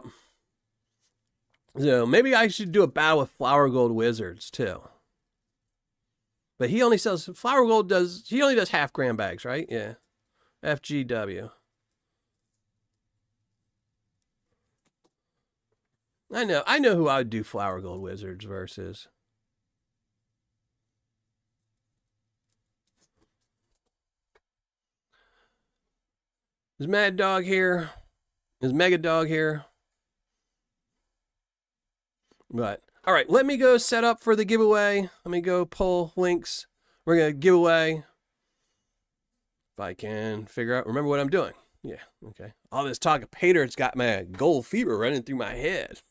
So maybe I should do a battle with Flower Gold Wizards too. But he only sells Flower Gold he only does half gram bags, right? Yeah. FGW. I know who I would do Flower Gold Wizards versus. Is Mad Dog here? Is Mega Dog here? But all right, let me go set up for the giveaway. Let me go pull links. We're gonna give away. If I can figure out, remember what I'm doing. Yeah, okay. All this talk of Paydirt's got my gold fever running through my head.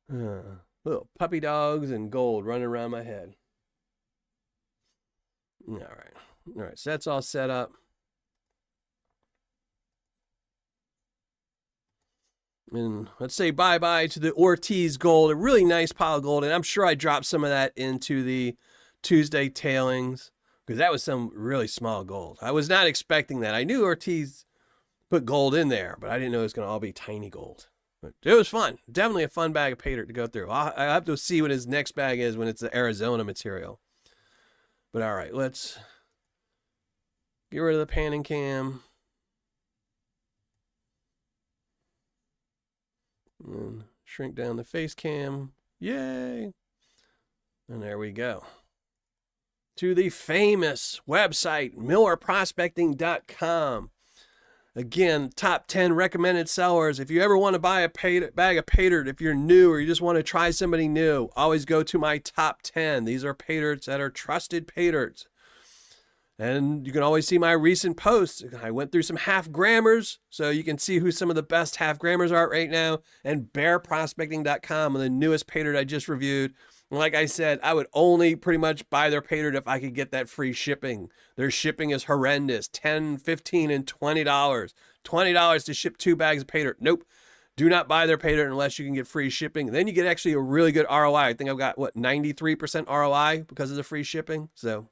Little puppy dogs and gold running around my head. All right. All right, so that's all set up. And let's say bye-bye to the Ortiz gold, a really nice pile of gold. And I'm sure I dropped some of that into the Tuesday tailings because that was some really small gold. I was not expecting that. I knew Ortiz put gold in there, but I didn't know it was going to all be tiny gold. But it was fun. Definitely a fun bag of Paydirt to go through. I'll have to see what his next bag is when it's the Arizona material. But all right, let's get rid of the panning cam. And shrink down the face cam. Yay! And there we go. To the famous website, millerprospecting.com. Again, top 10 recommended sellers. If you ever want to buy a bag of Paydirt, if you're new or you just want to try somebody new, always go to my top 10. These are Paydirts that are trusted Paydirts. And you can always see my recent posts. I went through some half grammars, so you can see who some of the best half grammars are right now. And bearprospecting.com, the newest Paydirt I just reviewed. And like I said, I would only pretty much buy their Paydirt if I could get that free shipping. Their shipping is horrendous. $10, $15, and $20. $20 to ship 2 bags of Paydirt. Nope. Do not buy their Paydirt unless you can get free shipping. Then you get actually a really good ROI. I think I've got, 93% ROI because of the free shipping. So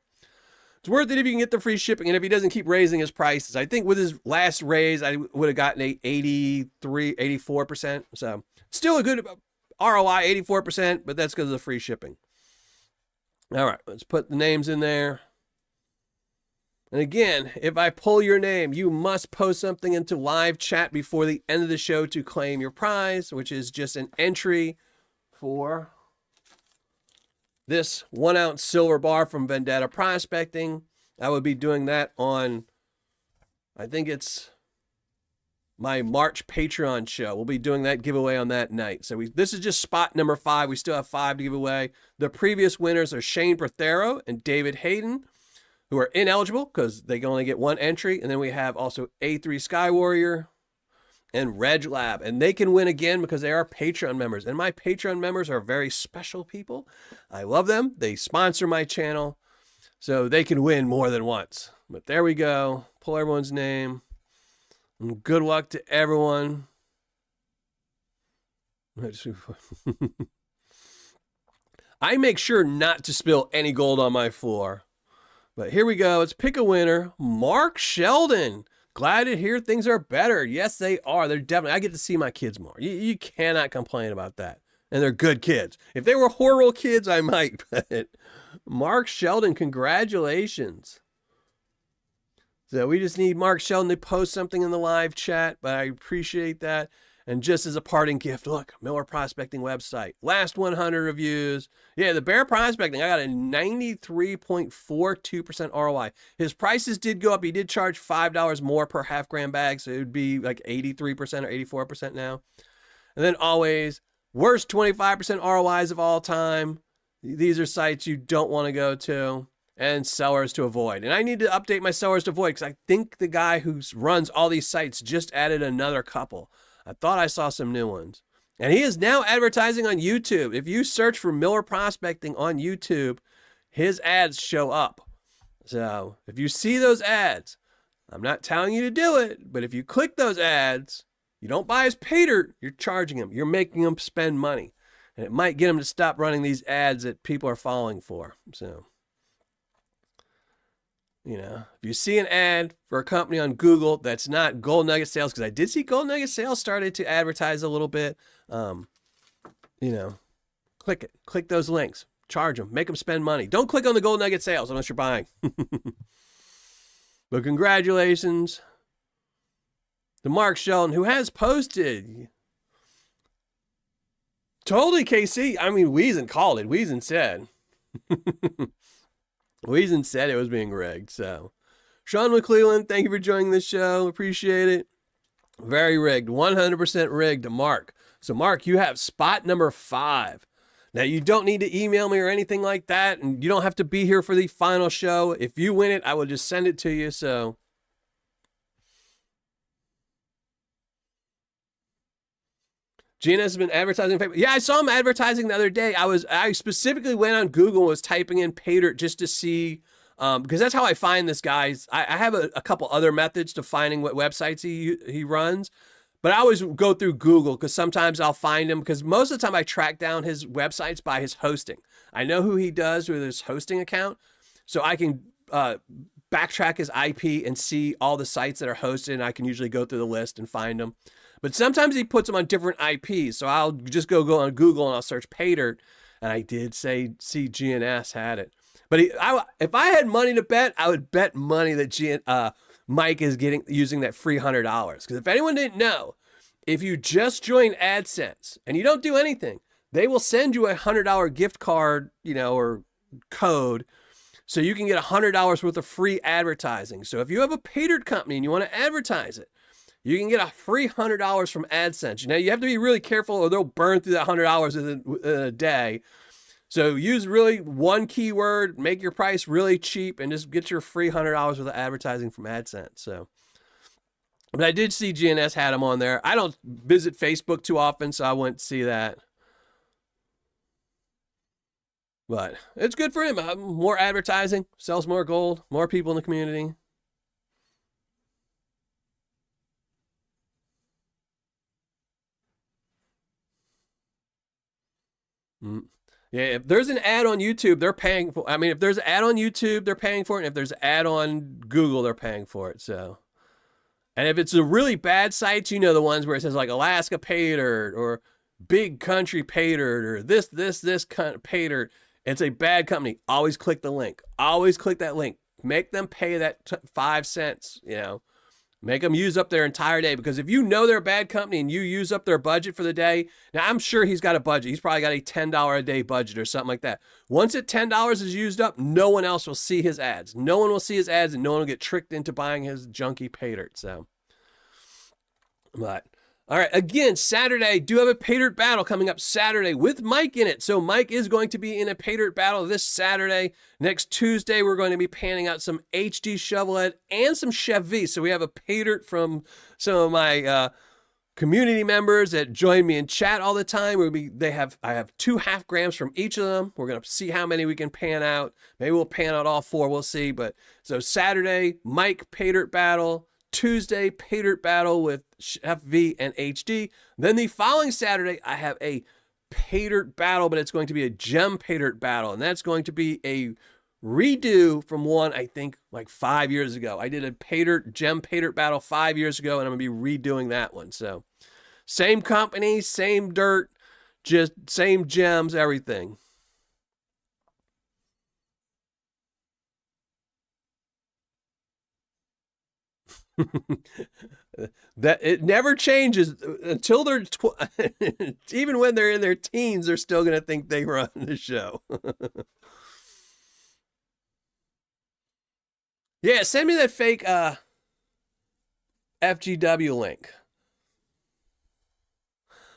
it's worth it if you can get the free shipping and if he doesn't keep raising his prices. I think with his last raise, I would have gotten 84%. So still a good ROI, 84%, but that's because of the free shipping. All right, let's put the names in there. And again, if I pull your name, you must post something into live chat before the end of the show to claim your prize, which is just an entry for this 1 ounce silver bar from Vendetta Prospecting. I would be doing that on, I think it's my March Patreon show. We'll be doing that giveaway on that night. So this is just spot number 5. We still have 5 to give away. The previous winners are Shane Prothero and David Hayden. who are ineligible because they can only get one entry. And then we have also A3 Sky Warrior and Reg Lab. And they can win again because they are Patreon members. And my Patreon members are very special people. I love them. They sponsor my channel, so they can win more than once. But there we go. Pull everyone's name. And good luck to everyone. I make sure not to spill any gold on my floor. But here we go. Let's pick a winner. Mark Sheldon. Glad to hear things are better. Yes, they are. They're definitely. I get to see my kids more. You cannot complain about that. And they're good kids. If they were horrible kids, I might. But Mark Sheldon, congratulations. So we just need Mark Sheldon to post something in the live chat, but I appreciate that. And just as a parting gift, look, Miller Prospecting website. Last 100 reviews. Yeah, the Bear Prospecting, I got a 93.42% ROI. His prices did go up. He did charge $5 more per half gram bag, so it would be like 83% or 84% now. And then always, worst 25% ROIs of all time. These are sites you don't want to go to. And sellers to avoid. And I need to update my sellers to avoid because I think the guy who runs all these sites just added another couple. I thought I saw some new ones. And he is now advertising on YouTube. If you search for Miller Prospecting on YouTube, his ads show up. So if you see those ads, I'm not telling you to do it, but if you click those ads, you don't buy his Paydirt, you're charging him. You're making him spend money. And it might get him to stop running these ads that people are falling for. So, you know, if you see an ad for a company on Google that's not Gold Nugget Sales, because I did see Gold Nugget Sales started to advertise a little bit, you know, click it. Click those links. Charge them. Make them spend money. Don't click on the Gold Nugget Sales unless you're buying. But congratulations to Mark Sheldon, who has posted. Totally, KC. I mean, Weezen called it. Weezen said. Weezen said it was being rigged. So, Sean McClellan, thank you for joining the show. Appreciate it. Very rigged. 100% rigged to Mark. So, Mark, you have spot number 5. Now, you don't need to email me or anything like that, and you don't have to be here for the final show. If you win it, I will just send it to you. So, GNS has been advertising. Yeah, I saw him advertising the other day. I specifically went on Google and was typing in Paydirt just to see, because that's how I find this guy's. I have a couple other methods to finding what websites he runs, but I always go through Google because sometimes I'll find him, because most of the time I track down his websites by his hosting. I know who he does with his hosting account, so I can backtrack his IP and see all the sites that are hosted, and I can usually go through the list and find them. But sometimes he puts them on different IPs. So I'll just go on Google and I'll search Paydirt. And I did see GNS had it. But if I had money to bet, I would bet money that Mike is using that free $100. Because if anyone didn't know, if you just join AdSense and you don't do anything, they will send you a $100 gift card, you know, or code, so you can get $100 worth of free advertising. So if you have a Paydirt company and you want to advertise it, you can get a free $100 from AdSense. Now, you have to be really careful or they'll burn through that $100 in a day. So use really one keyword, make your price really cheap, and just get your free $100 worth of advertising from AdSense. So, but I did see GNS had them on there. I don't visit Facebook too often, so I wouldn't see that. But it's good for him. More advertising, sells more gold, more people in the community. Yeah, if there's an ad on YouTube, they're paying for. I mean, if there's an ad on YouTube, they're paying for it. And if there's an ad on Google, they're paying for it. So, and if it's a really bad site, you know, the ones where it says like Alaska Paydirt or Big Country Paydirt or this Paydirt, it's a bad company. Always click the link. Always click that link. Make them pay that 5 cents. You know. Make them use up their entire day, because if you know they're a bad company and you use up their budget for the day, now I'm sure he's got a budget. He's probably got a $10 a day budget or something like that. Once that $10 is used up, no one else will see his ads. No one will see his ads, and no one will get tricked into buying his junky Paydirt. So, but All right, again, Saturday, I do have a Paydirt battle coming up Saturday with Mike in it. So Mike is going to be in a Paydirt battle this Saturday. Next Tuesday, we're going to be panning out some HD Shovelhead and some Chef V. So we have a Paydirt from some of my community members that join me in chat all the time. I have 2 half grams from each of them. We're going to see how many we can pan out. Maybe we'll pan out all 4. We'll see. But so Saturday, Mike Paydirt battle. Tuesday, Paydirt battle with Chef V and HD. Then the following Saturday, I have a Paydirt battle, but it's going to be a gem Paydirt battle. And that's going to be a redo from one, I think, like 5 years ago. I did a gem Paydirt battle 5 years ago, and I'm going to be redoing that one. So same company, same dirt, just same gems, everything. That it never changes until they're even when they're in their teens, they're still gonna think they run the show. Yeah, send me that fake FGW link.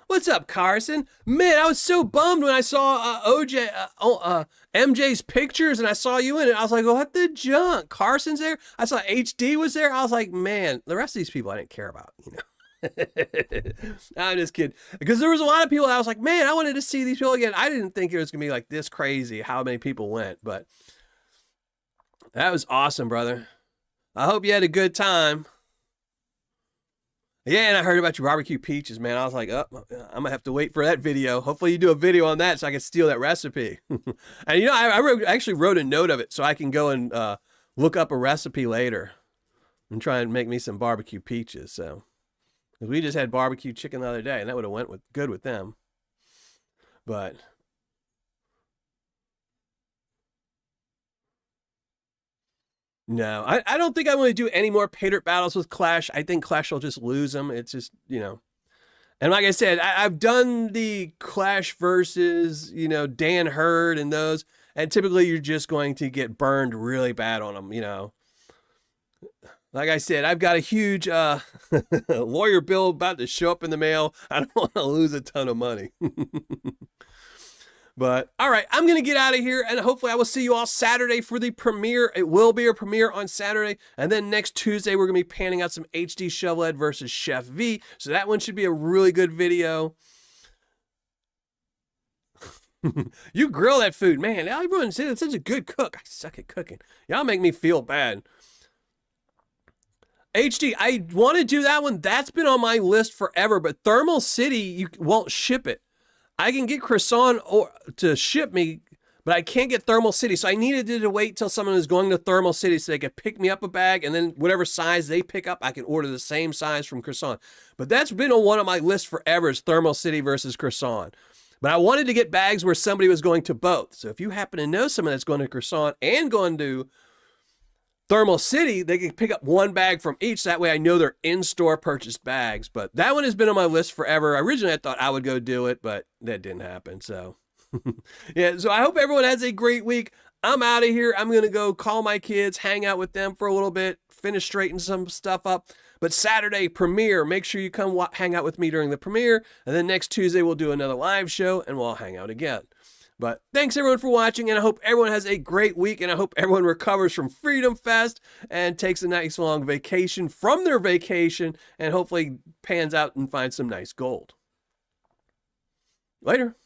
What's up, Carson? Man, I was so bummed when I saw MJ's pictures and I saw you in it. I was like, what the junk? Carson's there. I saw HD was there. I was like, man, the rest of these people I didn't care about, you know. I'm just kidding. Because there was a lot of people that I was like, man, I wanted to see these people again. I didn't think it was going to be like this crazy how many people went, but that was awesome, brother. I hope you had a good time. Yeah, and I heard about your barbecue peaches, man. I was like, oh, I'm going to have to wait for that video. Hopefully you do a video on that so I can steal that recipe. And, you know, I actually wrote a note of it so I can go and look up a recipe later and try and make me some barbecue peaches. So we just had barbecue chicken the other day, and that would have went good with them. But no, I don't think I want to do any more Paydirt battles with Clash. I think Clash will just lose them. It's just, you know. And like I said, I've done the Clash versus, you know, Dan Hurd and those. And typically you're just going to get burned really bad on them, you know. Like I said, I've got a huge lawyer bill about to show up in the mail. I don't want to lose a ton of money. But all right, I'm going to get out of here, and hopefully I will see you all Saturday for the premiere. It will be a premiere on Saturday, and then next Tuesday we're going to be panning out some HD Shovelhead versus Chef V. So that one should be a really good video. You grill that food, man. Everyone says it's such a good cook. I suck at cooking. Y'all make me feel bad. HD, I want to do that one. That's been on my list forever, but Thermal City, you won't ship it. I can get Croissant to ship me, but I can't get Thermal City. So I needed to wait till someone was going to Thermal City so they could pick me up a bag, and then whatever size they pick up, I can order the same size from Croissant. But that's been on one of my lists forever, is Thermal City versus Croissant. But I wanted to get bags where somebody was going to both. So if you happen to know someone that's going to Croissant and going to Thermal City, they can pick up one bag from each. That way I know they're in-store purchased bags. But that one has been on my list forever. Originally, I thought I would go do it, but that didn't happen. So, yeah. So I hope everyone has a great week. I'm out of here. I'm going to go call my kids, hang out with them for a little bit, finish straightening some stuff up. But Saturday, premiere. Make sure you come hang out with me during the premiere. And then next Tuesday, we'll do another live show, and we'll hang out again. But thanks everyone for watching, and I hope everyone has a great week, and I hope everyone recovers from Freedom Fest and takes a nice long vacation from their vacation, and hopefully pans out and finds some nice gold. Later.